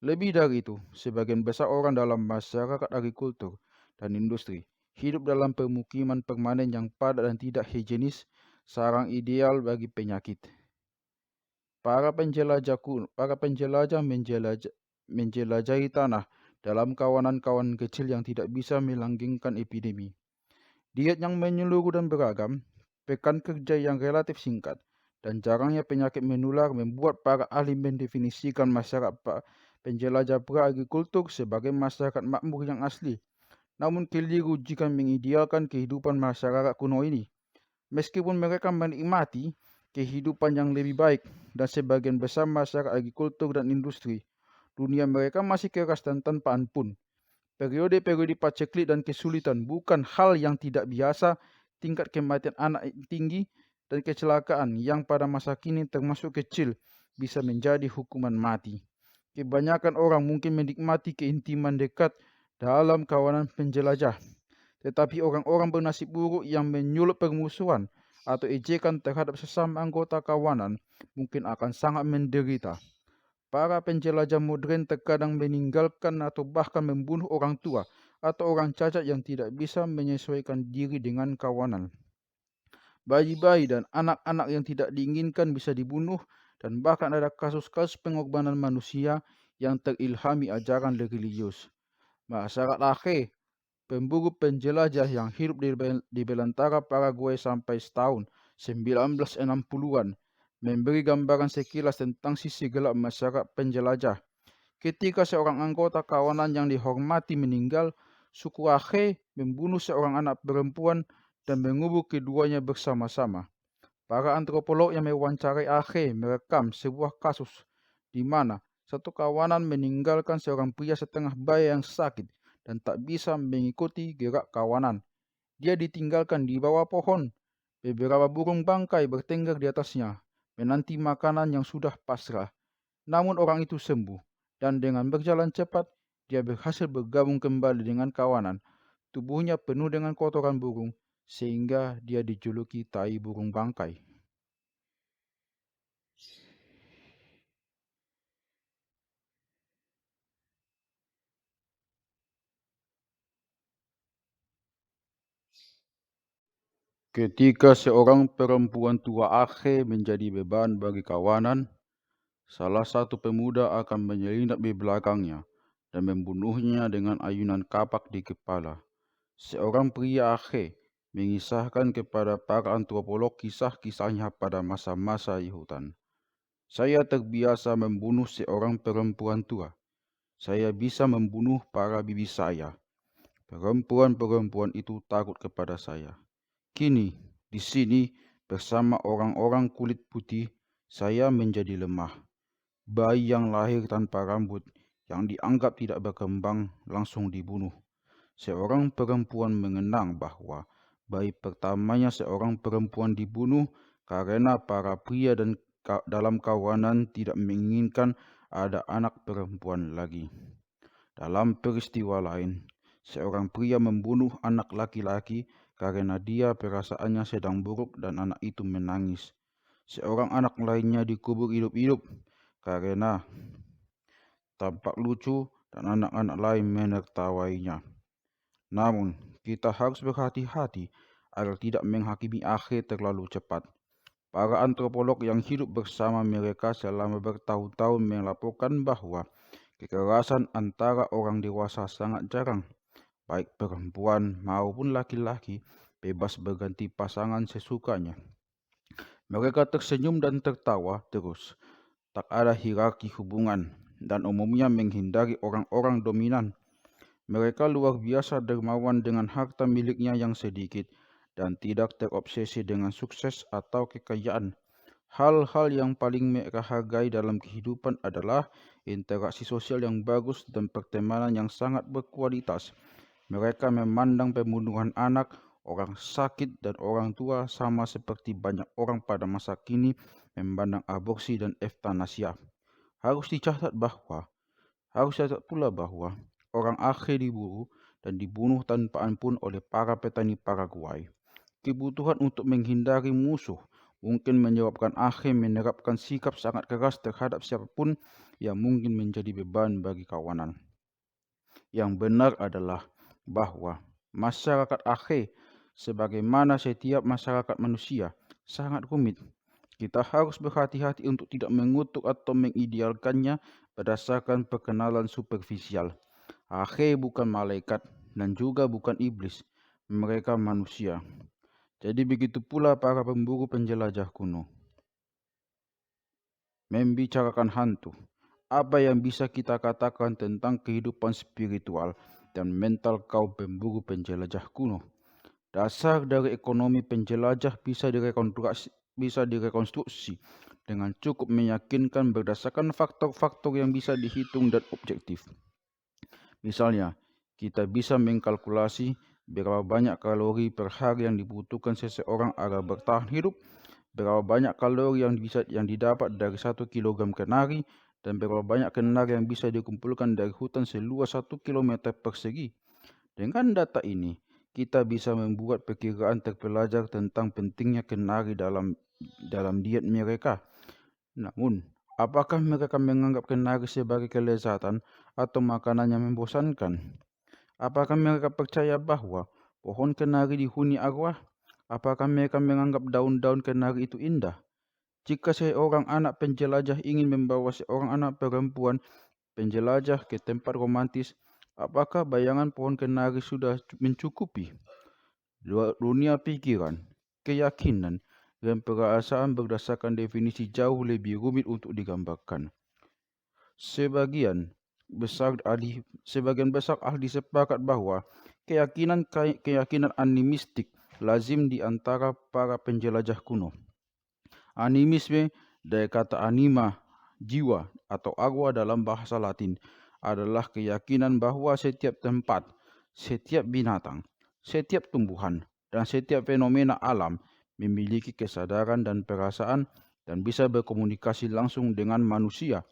Lebih dari itu, sebagian besar orang dalam masyarakat agrikultur dan industri hidup dalam pemukiman permanen yang padat dan tidak higienis, sarang ideal bagi penyakit. Para penjelajah menjelajahi tanah dalam kawanan-kawanan kecil yang tidak bisa melanggengkan epidemi. Diet yang menyeluruh dan beragam, pekan kerja yang relatif singkat, dan jarangnya penyakit menular membuat para ahli mendefinisikan masyarakat penjelajah pra-agrikultur sebagai masyarakat makmur yang asli. Namun keliru jika mengidealkan kehidupan masyarakat kuno ini. Meskipun mereka menikmati kehidupan yang lebih baik dan sebagian besar masyarakat agrikultur dan industri, dunia mereka masih keras dan tanpa ampun. Periode-periode paceklik dan kesulitan bukan hal yang tidak biasa. Tingkat kematian anak tinggi dan kecelakaan yang pada masa kini termasuk kecil bisa menjadi hukuman mati. Kebanyakan orang mungkin menikmati keintiman dekat dalam kawanan penjelajah, tetapi orang-orang bernasib buruk yang menyulut permusuhan atau ejekan terhadap sesama anggota kawanan mungkin akan sangat menderita. Para penjelajah modern terkadang meninggalkan atau bahkan membunuh orang tua atau orang cacat yang tidak bisa menyesuaikan diri dengan kawanan. Bayi-bayi dan anak-anak yang tidak diinginkan bisa dibunuh dan bahkan ada kasus-kasus pengorbanan manusia yang terilhami ajaran religius. Masyarakat akhir, pemburu penjelajah yang hidup di belantara Paraguay sampai tahun 1960-an, memberi gambaran sekilas tentang sisi gelap masyarakat penjelajah. Ketika seorang anggota kawanan yang dihormati meninggal, suku Aceh membunuh seorang anak perempuan dan mengubur keduanya bersama-sama. Para antropolog yang mewawancarai Akhe merekam sebuah kasus di mana satu kawanan meninggalkan seorang pria setengah baya yang sakit dan tak bisa mengikuti gerak kawanan. Dia ditinggalkan di bawah pohon. Beberapa burung bangkai bertengger di atasnya, menanti makanan yang sudah pasrah. Namun orang itu sembuh, dan dengan berjalan cepat, dia berhasil bergabung kembali dengan kawanan. Tubuhnya penuh dengan kotoran burung, sehingga dia dijuluki tai burung bangkai. Ketika seorang perempuan tua Akhe menjadi beban bagi kawanan, salah satu pemuda akan menyelinap di belakangnya dan membunuhnya dengan ayunan kapak di kepala. Seorang pria Akhe mengisahkan kepada para antropolog kisah-kisahnya pada masa-masa di hutan. Saya terbiasa membunuh seorang perempuan tua. Saya bisa membunuh para bibi saya. Perempuan-perempuan itu takut kepada saya. Kini, di sini, bersama orang-orang kulit putih, saya menjadi lemah. Bayi yang lahir tanpa rambut, yang dianggap tidak berkembang, langsung dibunuh. Seorang perempuan mengenang bahwa bayi pertamanya seorang perempuan dibunuh karena para pria dan dalam kawanan tidak menginginkan ada anak perempuan lagi. Dalam peristiwa lain, seorang pria membunuh anak laki-laki karena dia perasaannya sedang buruk dan anak itu menangis. Seorang anak lainnya dikubur hidup-hidup karena tampak lucu dan anak-anak lain menertawainya. Namun, kita harus berhati-hati agar tidak menghakimi Akhe terlalu cepat. Para antropolog yang hidup bersama mereka selama bertahun-tahun melaporkan bahwa kekerasan antara orang dewasa sangat jarang. Baik perempuan maupun laki-laki bebas berganti pasangan sesukanya. Mereka tersenyum dan tertawa terus. Tak ada hierarki hubungan dan umumnya menghindari orang-orang dominan. Mereka luar biasa dermawan dengan harta miliknya yang sedikit dan tidak terobsesi dengan sukses atau kekayaan. Hal-hal yang paling mereka hargai dalam kehidupan adalah interaksi sosial yang bagus dan pertemanan yang sangat berkualitas. Mereka memandang pembunuhan anak, orang sakit, dan orang tua sama seperti banyak orang pada masa kini memandang aborsi dan eutanasia. Harus dicatat pula bahwa orang Akhe diburu dan dibunuh tanpa ampun oleh para petani Paraguay. Kebutuhan untuk menghindari musuh mungkin menyebabkan Akhe menerapkan sikap sangat keras terhadap siapapun yang mungkin menjadi beban bagi kawanan. Yang benar adalah bahwa masyarakat Akhe, sebagaimana setiap masyarakat manusia, sangat rumit. Kita harus berhati-hati untuk tidak mengutuk atau mengidealkannya berdasarkan perkenalan superficial. Akhe bukan malaikat dan juga bukan iblis. Mereka manusia. Jadi begitu pula para pemburu penjelajah kuno. Membicarakan hantu. Apa yang bisa kita katakan tentang kehidupan spiritual dan mental kaum pemburu penjelajah kuno? Dasar dari ekonomi penjelajah bisa direkonstruksi dengan cukup meyakinkan berdasarkan faktor-faktor yang bisa dihitung dan objektif. Misalnya, kita bisa mengkalkulasi berapa banyak kalori per hari yang dibutuhkan seseorang agar bertahan hidup, berapa banyak kalori yang didapat dari 1 kilogram kenari, dan berapa banyak kenari yang bisa dikumpulkan dari hutan seluas 1 kilometer persegi. Dengan data ini, kita bisa membuat perkiraan terpelajar tentang pentingnya kenari dalam diet mereka. Namun, apakah mereka menganggap kenari sebagai kelezatan atau makanan yang membosankan? Apakah mereka percaya bahwa pohon kenari dihuni arwah? Apakah mereka menganggap daun-daun kenari itu indah? Jika seorang anak penjelajah ingin membawa seorang anak perempuan penjelajah ke tempat romantis, apakah bayangan pohon kenari sudah mencukupi? Dunia pikiran, keyakinan, dan perasaan berdasarkan definisi jauh lebih rumit untuk digambarkan. Sebagian besar ahli sepakat bahwa keyakinan animistik lazim di antara para penjelajah kuno. Animisme dari kata anima, jiwa atau arwah dalam bahasa Latin, adalah keyakinan bahwa setiap tempat, setiap binatang, setiap tumbuhan, dan setiap fenomena alam memiliki kesadaran dan perasaan dan bisa berkomunikasi langsung dengan manusia.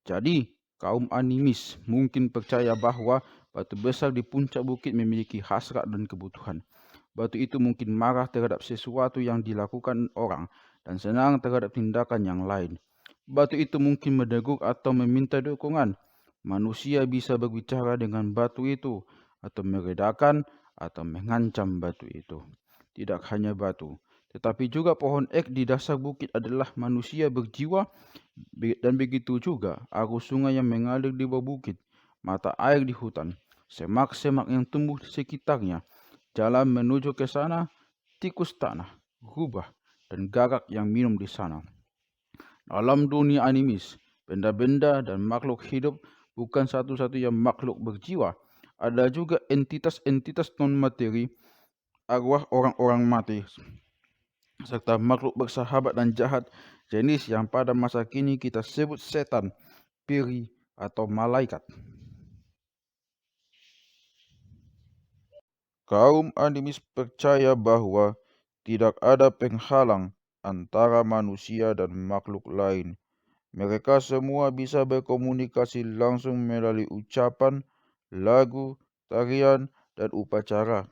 Jadi, kaum animis mungkin percaya bahwa batu besar di puncak bukit memiliki hasrat dan kebutuhan. Batu itu mungkin marah terhadap sesuatu yang dilakukan orang dan senang terhadap tindakan yang lain. Batu itu mungkin mendegur atau meminta dukungan. Manusia bisa berbicara dengan batu itu atau meredakan atau mengancam batu itu. Tidak hanya batu, tetapi juga pohon ek di dasar bukit adalah manusia berjiwa, dan begitu juga arus sungai yang mengalir di bawah bukit, mata air di hutan, semak-semak yang tumbuh di sekitarnya, jalan menuju ke sana, tikus tanah, rubah, dan gagak yang minum di sana. Dalam dunia animis, benda-benda dan makhluk hidup bukan satu-satunya makhluk berjiwa. Ada juga entitas-entitas non-materi, arwah orang-orang mati, serta makhluk bersahabat dan jahat, jenis yang pada masa kini kita sebut setan, peri, atau malaikat. Kaum animis percaya bahwa tidak ada penghalang antara manusia dan makhluk lain. Mereka semua bisa berkomunikasi langsung melalui ucapan, lagu, tarian, dan upacara.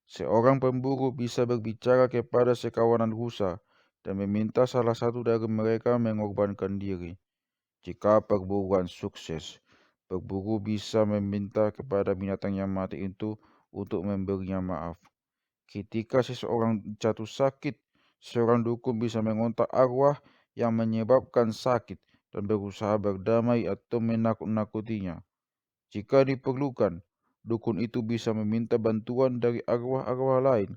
Seorang pemburu bisa berbicara kepada sekawanan rusa dan meminta salah satu dari mereka mengorbankan diri. Jika perburuan sukses, pemburu bisa meminta kepada binatang yang mati itu untuk memberinya maaf. Ketika seseorang jatuh sakit, seorang dukun bisa mengontak arwah yang menyebabkan sakit dan berusaha berdamai atau menakut-nakutinya. Jika diperlukan, dukun itu bisa meminta bantuan dari arwah-arwah lain.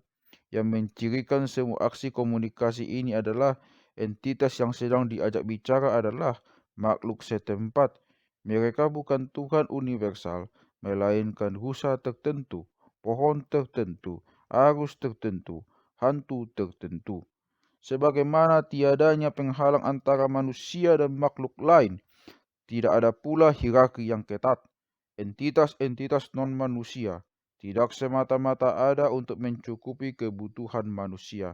Yang mencirikan semua aksi komunikasi ini adalah entitas yang sedang diajak bicara adalah makhluk setempat. Mereka bukan Tuhan universal, melainkan rusa tertentu, pohon tertentu, arus tertentu, hantu tertentu. Sebagaimana tiadanya penghalang antara manusia dan makhluk lain, tidak ada pula hierarki yang ketat. Entitas-entitas non-manusia tidak semata-mata ada untuk mencukupi kebutuhan manusia.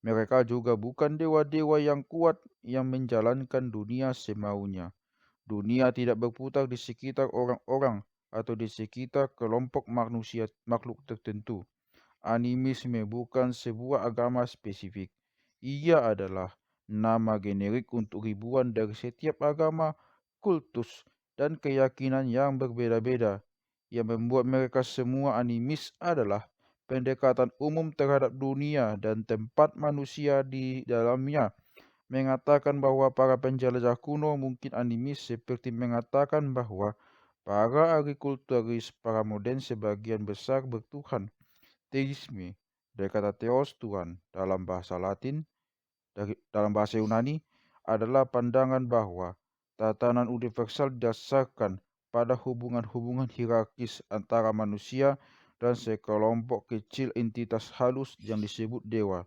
Mereka juga bukan dewa-dewa yang kuat yang menjalankan dunia semaunya. Dunia tidak berputar di sekitar orang-orang atau di sekitar kelompok manusia makhluk tertentu. Animisme bukan sebuah agama spesifik. Ia adalah nama generik untuk ribuan dari setiap agama, kultus, dan keyakinan yang berbeda-beda. Yang membuat mereka semua animis adalah pendekatan umum terhadap dunia dan tempat manusia di dalamnya. Mengatakan bahwa para penjelajah kuno mungkin animis seperti mengatakan bahwa para agrikulturis para modern sebagian besar bertuhan. Teisme dari kata theos Tuhan dalam bahasa Latin, dalam bahasa Yunani adalah pandangan bahwa tatanan universal didasarkan pada hubungan-hubungan hierarkis antara manusia dan sekelompok kecil entitas halus yang disebut dewa.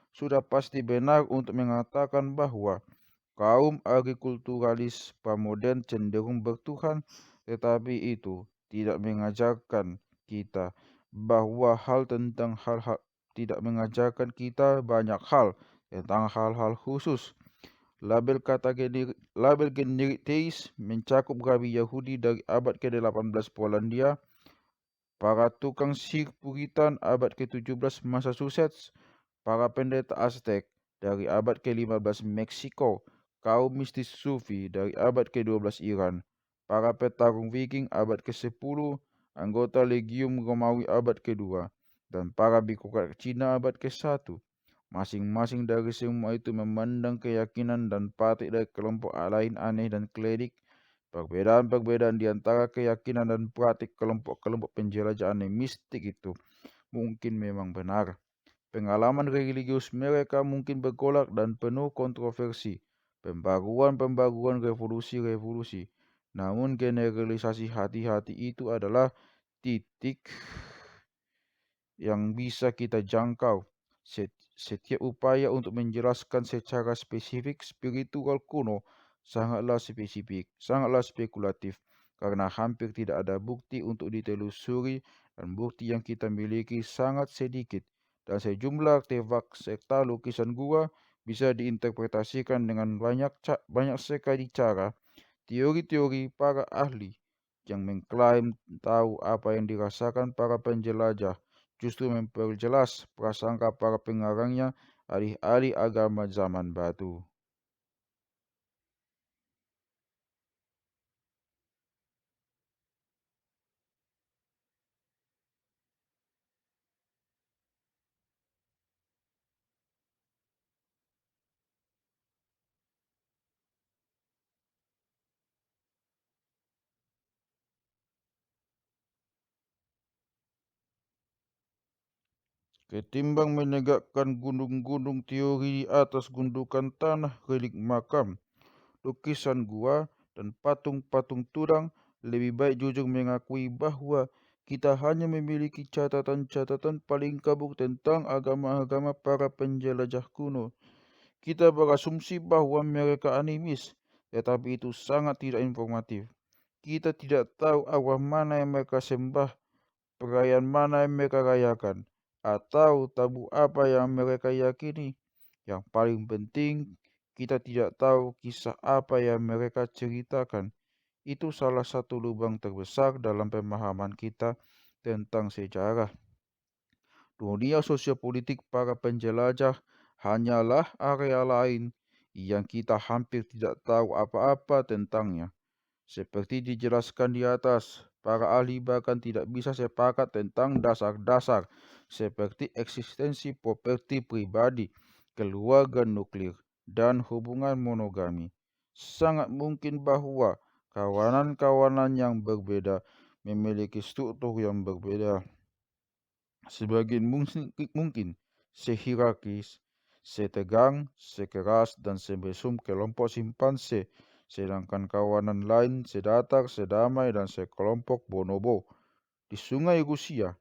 Sudah pasti benar untuk mengatakan bahwa kaum agrikulturalis pramodern cenderung bertuhan, tetapi itu tidak mengajarkan kita bahwa tidak mengajarkan kita banyak hal tentang hal-hal khusus. Label generik teis mencakup rabi Yahudi dari abad ke-18 Polandia, para tukang sihir Puritan abad ke-17 Massachusetts, para pendeta Aztec dari abad ke-15 Meksiko, kaum mistis Sufi dari abad ke-12 Iran, para petarung Viking abad ke-10, anggota Legium Romawi abad ke-2, dan para bikokrat Cina abad ke-1. Masing-masing dari semua itu memandang keyakinan dan patik dari kelompok lain aneh dan klerik. Perbedaan-perbedaan di antara keyakinan dan praktik kelompok-kelompok penjelajah aneh mistik itu mungkin memang benar. Pengalaman religius mereka mungkin bergolak dan penuh kontroversi, pembaruan-pembaruan, revolusi-revolusi. Namun generalisasi hati-hati itu adalah titik yang bisa kita jangkau. Setiap upaya untuk menjelaskan secara spesifik spiritual kuno sangatlah spesifik, sangatlah spekulatif, karena hampir tidak ada bukti untuk ditelusuri dan bukti yang kita miliki sangat sedikit. Dan sejumlah artefak serta lukisan gua bisa diinterpretasikan dengan banyak sekali cara. Teori-teori para ahli yang mengklaim tahu apa yang dirasakan para penjelajah justru memperjelas prasangka para pengarangnya, alih-alih agama zaman batu. Ketimbang menegakkan gunung-gunung teori di atas gundukan tanah relik makam, lukisan gua, dan patung-patung tudang, lebih baik jujur mengakui bahwa kita hanya memiliki catatan-catatan paling kabur tentang agama-agama para penjelajah kuno. Kita berasumsi bahwa mereka animis, tetapi itu sangat tidak informatif. Kita tidak tahu Allah mana yang mereka sembah, perayaan mana yang mereka rayakan, atau tabu apa yang mereka yakini. Yang paling penting, kita tidak tahu kisah apa yang mereka ceritakan. Itu salah satu lubang terbesar dalam pemahaman kita tentang sejarah. Dunia sosiopolitik para penjelajah hanyalah area lain yang kita hampir tidak tahu apa-apa tentangnya. Seperti dijelaskan di atas, para ahli bahkan tidak bisa sepakat tentang dasar-dasar seperti eksistensi properti pribadi, keluarga nuklir, dan hubungan monogami. Sangat mungkin bahwa kawanan-kawanan yang berbeda memiliki struktur yang berbeda. Sebagian mungkin sehierarkis, setegang, sekeras, dan sebesum kelompok simpanse, sedangkan kawanan lain sedatar, sedamai, dan sekelompok bonobo. Di Sungai Rusia,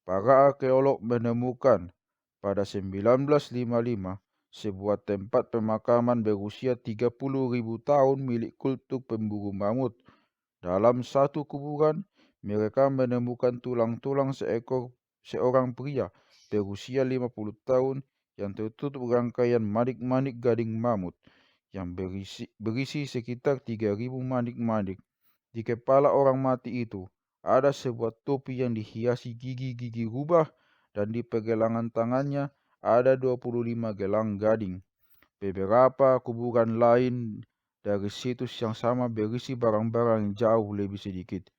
para arkeolog menemukan pada 1955 sebuah tempat pemakaman berusia 30.000 tahun milik kultur pemburu mamut. Dalam satu kuburan, mereka menemukan tulang-tulang seorang pria berusia 50 tahun yang tertutup rangkaian manik-manik gading mamut yang berisi sekitar 3.000 manik-manik. Di kepala orang mati itu ada sebuah topi yang dihiasi gigi-gigi rubah, dan di pergelangan tangannya ada 25 gelang gading. Beberapa kuburan lain dari situs yang sama berisi barang-barang yang jauh lebih sedikit.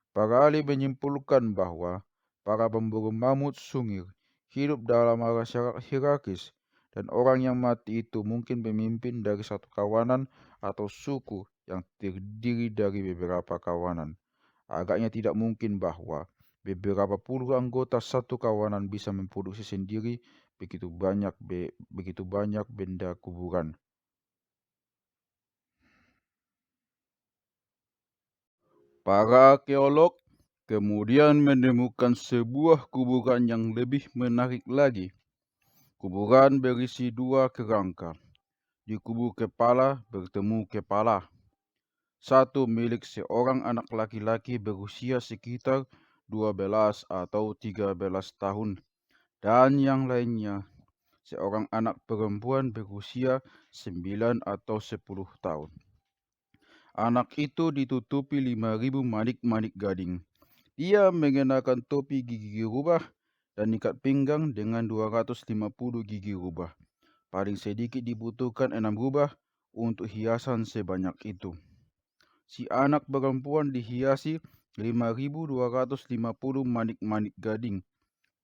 Para ahli menyimpulkan bahwa para pemburu mamut sungir hidup dalam masyarakat hierarkis, dan orang yang mati itu mungkin pemimpin dari satu kawanan atau suku yang terdiri dari beberapa kawanan. Agaknya tidak mungkin bahwa beberapa puluh anggota satu kawanan bisa memproduksi sendiri begitu banyak benda kuburan. Para arkeolog kemudian menemukan sebuah kuburan yang lebih menarik lagi. Kuburan berisi dua kerangka. Di kubu kepala bertemu kepala. Satu milik seorang anak laki-laki berusia sekitar 12 atau 13 tahun. Dan yang lainnya seorang anak perempuan berusia 9 atau 10 tahun. Anak itu ditutupi 5.000 manik-manik gading. Dia mengenakan topi gigi rubah dan ikat pinggang dengan 250 gigi rubah. Paling sedikit dibutuhkan 6 rubah untuk hiasan sebanyak itu. Si anak perempuan dihiasi 5.250 manik-manik gading.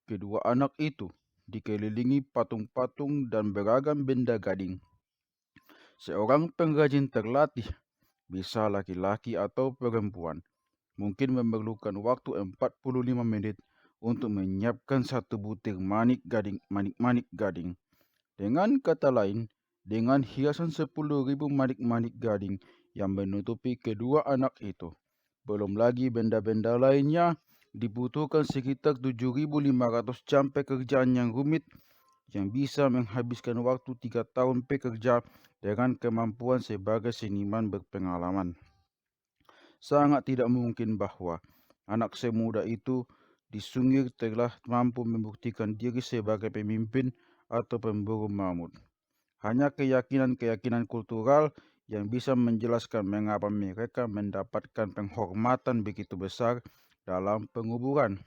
Kedua anak itu dikelilingi patung-patung dan beragam benda gading. Seorang pengrajin terlatih, bisa laki-laki atau perempuan, mungkin memerlukan waktu 45 menit untuk menyiapkan satu butir manik-manik gading. Dengan kata lain, dengan hiasan 10.000 manik-manik gading yang menutupi kedua anak itu, belum lagi benda-benda lainnya, Dibutuhkan sekitar 7.500 jam pekerjaan yang rumit yang bisa menghabiskan waktu 3 tahun pekerja dengan kemampuan sebagai seniman berpengalaman. Sangat tidak mungkin bahwa anak semuda itu disungir telah mampu membuktikan diri sebagai pemimpin atau pemburu mamut. Hanya keyakinan-keyakinan kultural yang bisa menjelaskan mengapa mereka mendapatkan penghormatan begitu besar dalam penguburan.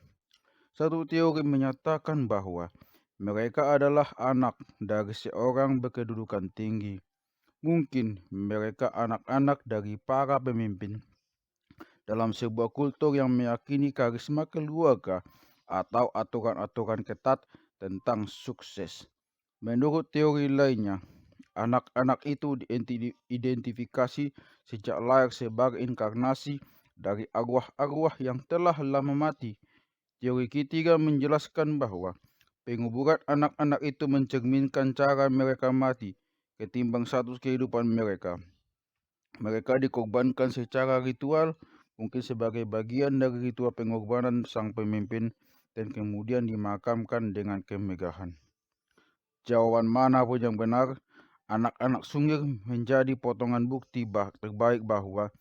Satu teori menyatakan bahwa mereka adalah anak dari seorang berkedudukan tinggi. Mungkin mereka anak-anak dari para pemimpin dalam sebuah kultur yang meyakini karisma keluarga atau aturan-aturan ketat tentang sukses. Menurut teori lainnya, anak-anak itu diidentifikasi sejak lahir sebagai inkarnasi dari arwah-arwah yang telah lama mati. Teori ketiga menjelaskan bahwa penguburan anak-anak itu mencerminkan cara mereka mati ketimbang status kehidupan mereka. Mereka dikorbankan secara ritual, mungkin sebagai bagian dari ritual pengorbanan sang pemimpin, dan kemudian dimakamkan dengan kemegahan. Jawaban mana pun yang benar, anak-anak sungir menjadi potongan bukti terbaik bahwa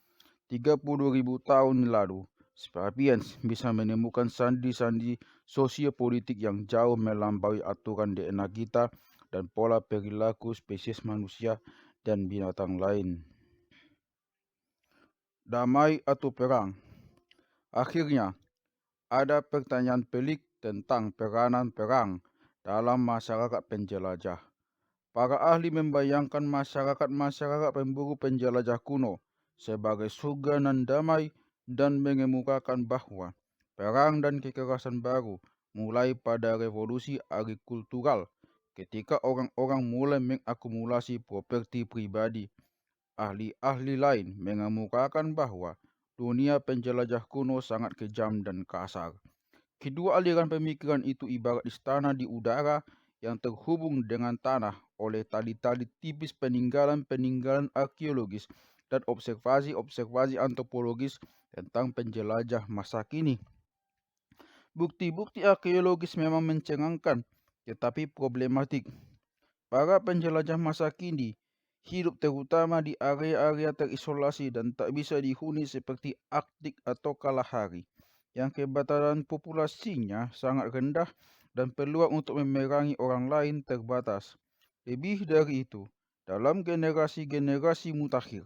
30.000 tahun lalu, Sapiens bisa menemukan sandi-sandi sosiopolitik yang jauh melampaui aturan DNA kita dan pola perilaku spesies manusia dan binatang lain. Damai atau perang? Akhirnya, ada pertanyaan pelik tentang peranan perang dalam masyarakat penjelajah. Para ahli membayangkan masyarakat-masyarakat pemburu penjelajah kuno sebagai surga nan damai dan mengemukakan bahwa perang dan kekerasan baru mulai pada revolusi agrikultural ketika orang-orang mulai mengakumulasi properti pribadi. Ahli-ahli lain mengemukakan bahwa dunia penjelajah kuno sangat kejam dan kasar. Kedua aliran pemikiran itu ibarat istana di udara yang terhubung dengan tanah oleh tali-tali tipis peninggalan-peninggalan arkeologis dan observasi-observasi antropologis tentang penjelajah masa kini. Bukti-bukti arkeologis memang mencengangkan, tetapi problematik. Para penjelajah masa kini hidup terutama di area-area terisolasi dan tak bisa dihuni seperti Arktik atau Kalahari, yang kebatasan populasinya sangat rendah dan peluang untuk memerangi orang lain terbatas. Lebih dari itu, dalam generasi-generasi mutakhir,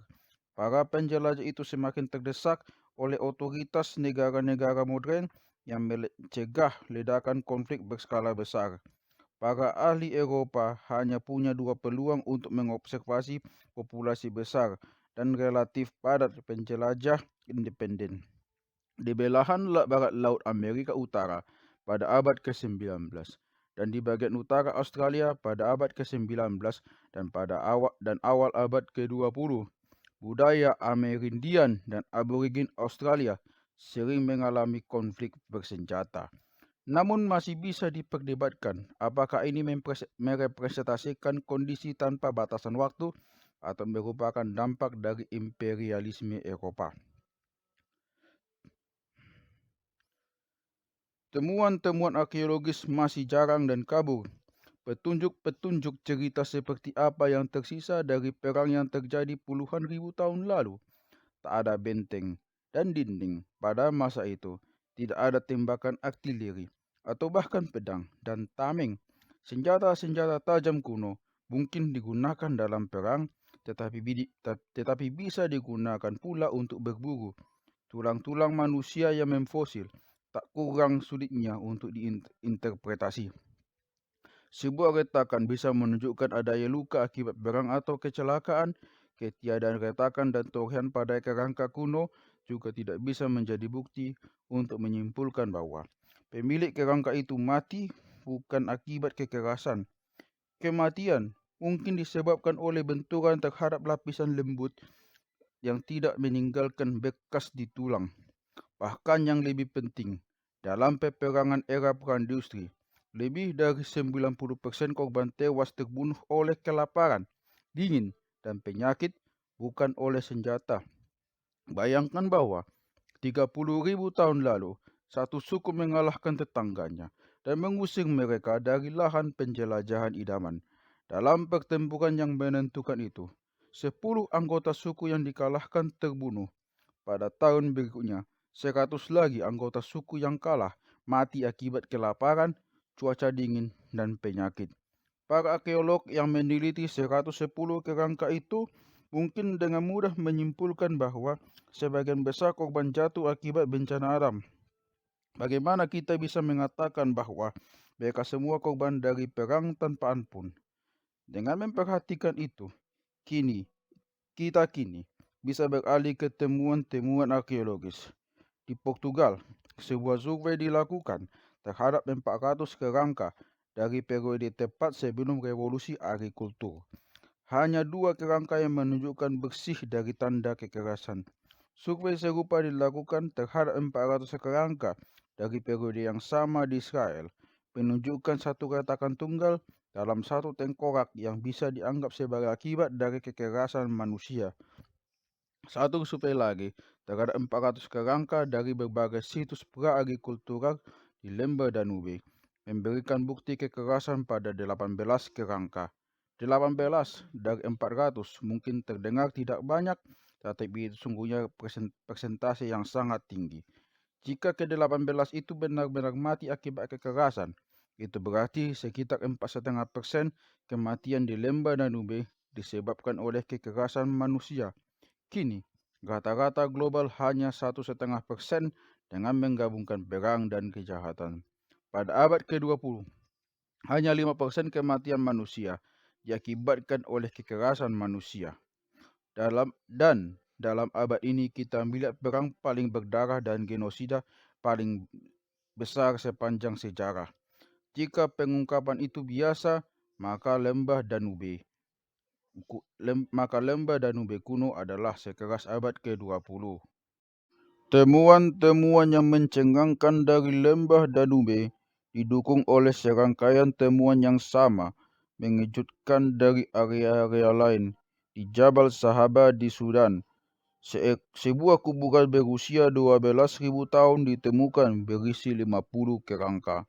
para penjelajah itu semakin terdesak oleh otoritas negara-negara modern yang mencegah ledakan konflik berskala besar. Para ahli Eropa hanya punya dua peluang untuk mengobservasi populasi besar dan relatif padat penjelajah independen. Di belahan barat Laut Amerika Utara pada abad ke-19 dan di bagian utara Australia pada abad ke-19 dan awal abad ke-20. Budaya Amerindian dan Aborigin Australia sering mengalami konflik bersenjata. Namun masih bisa diperdebatkan apakah ini merepresentasikan kondisi tanpa batasan waktu atau merupakan dampak dari imperialisme Eropa. Temuan-temuan arkeologis masih jarang dan kabur. Petunjuk-petunjuk cerita seperti apa yang tersisa dari perang yang terjadi puluhan ribu tahun lalu. Tak ada benteng dan dinding pada masa itu. Tidak ada tembakan artileri atau bahkan pedang dan tameng. Senjata-senjata tajam kuno mungkin digunakan dalam perang, tetapi bisa digunakan pula untuk berburu. Tulang-tulang manusia yang memfosil tak kurang sulitnya untuk diinterpretasi. Sebuah retakan bisa menunjukkan adanya luka akibat perang atau kecelakaan. Ketiadaan retakan dan torehan pada kerangka kuno juga tidak bisa menjadi bukti untuk menyimpulkan bahwa pemilik kerangka itu mati bukan akibat kekerasan. Kematian mungkin disebabkan oleh benturan terhadap lapisan lembut yang tidak meninggalkan bekas di tulang. Bahkan yang lebih penting, dalam peperangan era praindustri, lebih dari 90% korban tewas terbunuh oleh kelaparan, dingin, dan penyakit, bukan oleh senjata. Bayangkan bahwa 30.000 tahun lalu, Satu suku mengalahkan tetangganya dan mengusir mereka dari lahan penjelajahan idaman. Dalam pertempuran yang menentukan itu, 10 anggota suku yang dikalahkan terbunuh. Pada tahun berikutnya, 100 lagi anggota suku yang kalah mati akibat kelaparan, cuaca dingin, dan penyakit. Para arkeolog yang meneliti 110 kerangka itu mungkin dengan mudah menyimpulkan bahwa sebagian besar korban jatuh akibat bencana alam. Bagaimana kita bisa mengatakan bahwa mereka semua korban dari perang tanpa ampun? Dengan memperhatikan itu, kita kini bisa beralih ke temuan-temuan arkeologis. Di Portugal, sebuah survei dilakukan terhadap 400 kerangka dari periode tepat sebelum revolusi agrikultur. Hanya 2 kerangka yang menunjukkan bersih dari tanda kekerasan. Survei serupa dilakukan terhadap 400 kerangka dari periode yang sama di Israel, menunjukkan satu retakan tunggal dalam satu tengkorak yang bisa dianggap sebagai akibat dari kekerasan manusia. Satu survei lagi terhadap 400 kerangka dari berbagai situs pra-agrikultural di lembah Danube memberikan bukti kekerasan pada 18 kerangka. 18 dari 400 mungkin terdengar tidak banyak, tetapi itu sungguhnya persentase yang sangat tinggi. Jika ke-18 itu benar-benar mati akibat kekerasan, itu berarti sekitar 4,5% kematian di lembah Danube disebabkan oleh kekerasan manusia. Kini, rata-rata global hanya 1,5% dengan menggabungkan perang dan kejahatan. Pada abad ke-20, hanya 5% kematian manusia diakibatkan oleh kekerasan manusia. Dalam abad ini kita melihat perang paling berdarah dan genosida paling besar sepanjang sejarah. Jika pengungkapan itu biasa, maka lembah Danube kuno adalah sekeras abad ke-20. Temuan-temuan yang mencengangkan dari lembah Danube didukung oleh serangkaian temuan yang sama mengejutkan dari area-area lain. Di Jabal Sahaba di Sudan, sebuah kuburan berusia 12.000 tahun ditemukan berisi 50 kerangka.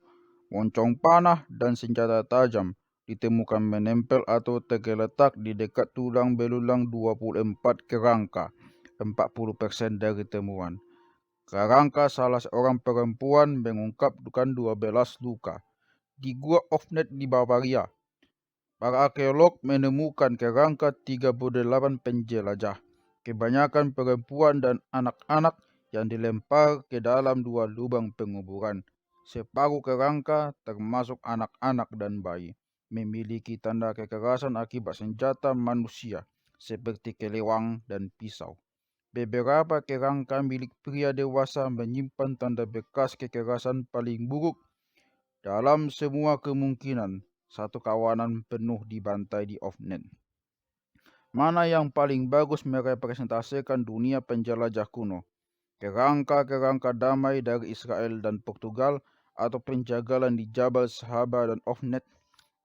Moncong panah dan senjata tajam ditemukan menempel atau tergeletak di dekat tulang belulang 24 kerangka, 40% dari temuan. Kerangka salah seorang perempuan mengungkapkan 12 luka di Gua Ofnet di Bavaria. Para arkeolog menemukan kerangka 38 penjelajah, kebanyakan perempuan dan anak-anak yang dilempar ke dalam 2 lubang penguburan. Separuh kerangka, termasuk anak-anak dan bayi, memiliki tanda kekerasan akibat senjata manusia seperti kelewang dan pisau. Beberapa kerangka milik pria dewasa menyimpan tanda bekas kekerasan paling buruk. Dalam semua kemungkinan, satu kawanan penuh dibantai di Ofnet. Mana yang paling bagus merepresentasikan dunia penjelajah kuno? Kerangka-kerangka damai dari Israel dan Portugal atau penjagalan di Jabal Sahaba dan Ofnet?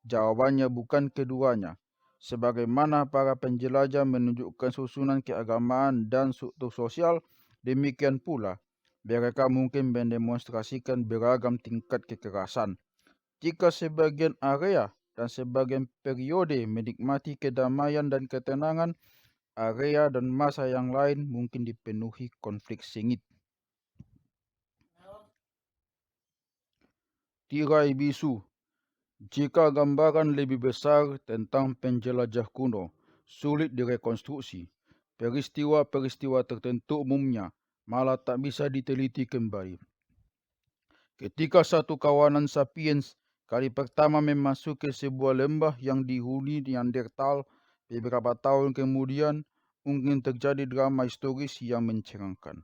Jawabannya bukan keduanya. Sebagaimana para penjelajah menunjukkan susunan keagamaan dan struktur sosial, demikian pula mereka mungkin mendemonstrasikan beragam tingkat kekerasan. Jika sebagian area dan sebagian periode menikmati kedamaian dan ketenangan, area dan masa yang lain mungkin dipenuhi konflik sengit. Tirai bisu. Jika gambaran lebih besar tentang penjelajah kuno sulit direkonstruksi, peristiwa-peristiwa tertentu umumnya malah tak bisa diteliti kembali. Ketika satu kawanan sapiens kali pertama memasuki sebuah lembah yang dihuni Neanderthal, beberapa tahun kemudian mungkin terjadi drama historis yang mencengangkan.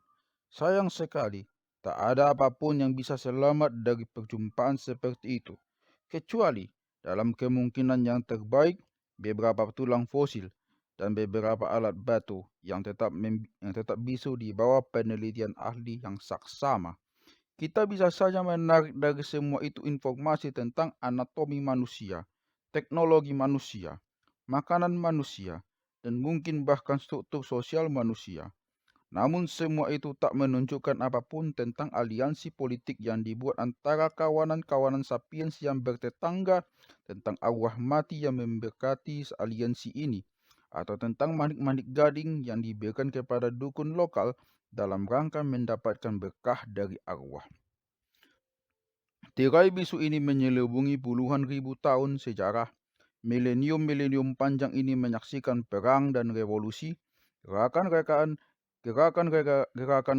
Sayang sekali, tak ada apapun yang bisa selamat dari perjumpaan seperti itu, kecuali dalam kemungkinan yang terbaik beberapa tulang fosil dan beberapa alat batu yang tetap bisu di bawah penelitian ahli yang saksama. Kita bisa saja menarik dari semua itu informasi tentang anatomi manusia, teknologi manusia, makanan manusia, dan mungkin bahkan struktur sosial manusia. Namun semua itu tak menunjukkan apapun tentang aliansi politik yang dibuat antara kawanan-kawanan sapiens yang bertetangga, tentang arwah mati yang memberkati aliansi ini, atau tentang manik-manik gading yang diberikan kepada dukun lokal dalam rangka mendapatkan berkah dari arwah. Tirai bisu ini menyelubungi puluhan ribu tahun sejarah. Milenium-milenium panjang ini menyaksikan perang dan revolusi, gerakan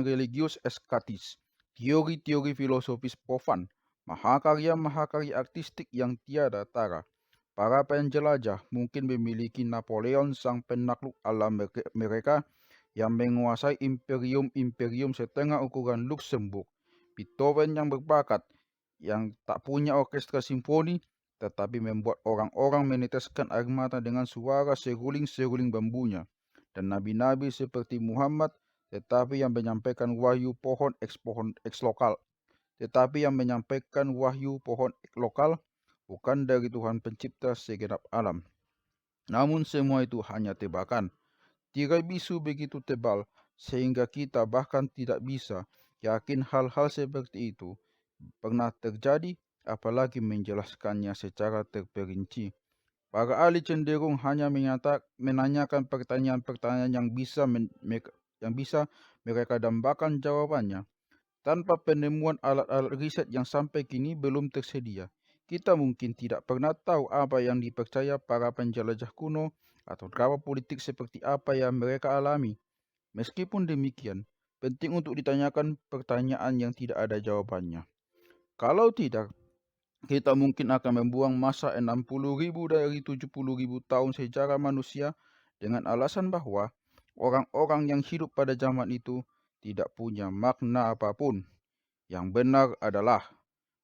religius eskatis, teori-teori filosofis profan, mahakarya-mahakarya artistik yang tiada tara. Para penjelajah mungkin memiliki Napoleon sang penakluk alam mereka yang menguasai imperium-imperium setengah ukuran Luxembourg, Beethoven yang berbakat, yang tak punya orkestra simfoni, tetapi membuat orang-orang meneteskan air mata dengan suara seruling-seruling bambunya, dan nabi-nabi seperti Muhammad, tetapi yang menyampaikan wahyu pohon eks lokal, bukan dari Tuhan pencipta segenap alam. Namun semua itu hanya tebakan. Tirai bisu begitu tebal sehingga kita bahkan tidak bisa yakin hal-hal seperti itu pernah terjadi, apalagi menjelaskannya secara terperinci. Para ahli cenderung hanya menanyakan pertanyaan-pertanyaan yang bisa mereka dambakan jawabannya. Tanpa penemuan alat-alat riset yang sampai kini belum tersedia, kita mungkin tidak pernah tahu apa yang dipercaya para penjelajah kuno atau drama politik seperti apa yang mereka alami. Meskipun demikian, penting untuk ditanyakan pertanyaan yang tidak ada jawabannya. Kalau tidak, kita mungkin akan membuang masa 60.000 dari 70.000 tahun sejarah manusia dengan alasan bahwa orang-orang yang hidup pada zaman itu tidak punya makna apapun. Yang benar adalah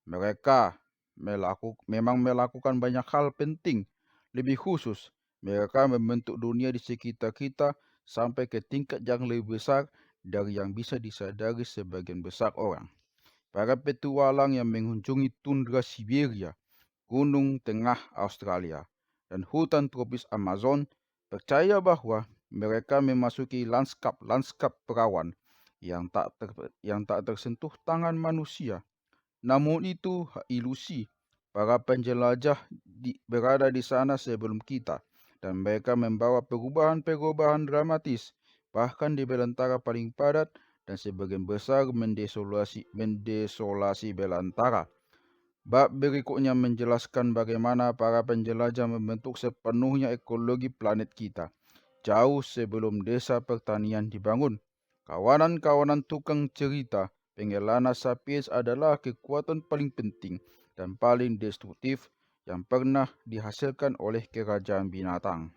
mereka memang melakukan banyak hal penting. Lebih khusus, mereka membentuk dunia di sekitar kita sampai ke tingkat yang lebih besar dari yang bisa disadari sebagian besar orang. Para petualang yang mengunjungi tundra Siberia, gunung tengah Australia, dan hutan tropis Amazon percaya bahwa mereka memasuki lanskap-lanskap perawan yang tak tersentuh tangan manusia. Namun itu ilusi. Para penjelajah berada di sana sebelum kita, dan mereka membawa perubahan-perubahan dramatis, bahkan di belantara paling padat, dan sebagian besar mendesolasi belantara. Bab berikutnya menjelaskan bagaimana para penjelajah membentuk sepenuhnya ekologi planet kita, jauh sebelum desa pertanian dibangun. Kawanan-kawanan tukang cerita pengelana sapiens adalah kekuatan paling penting dan paling destruktif yang pernah dihasilkan oleh kerajaan binatang.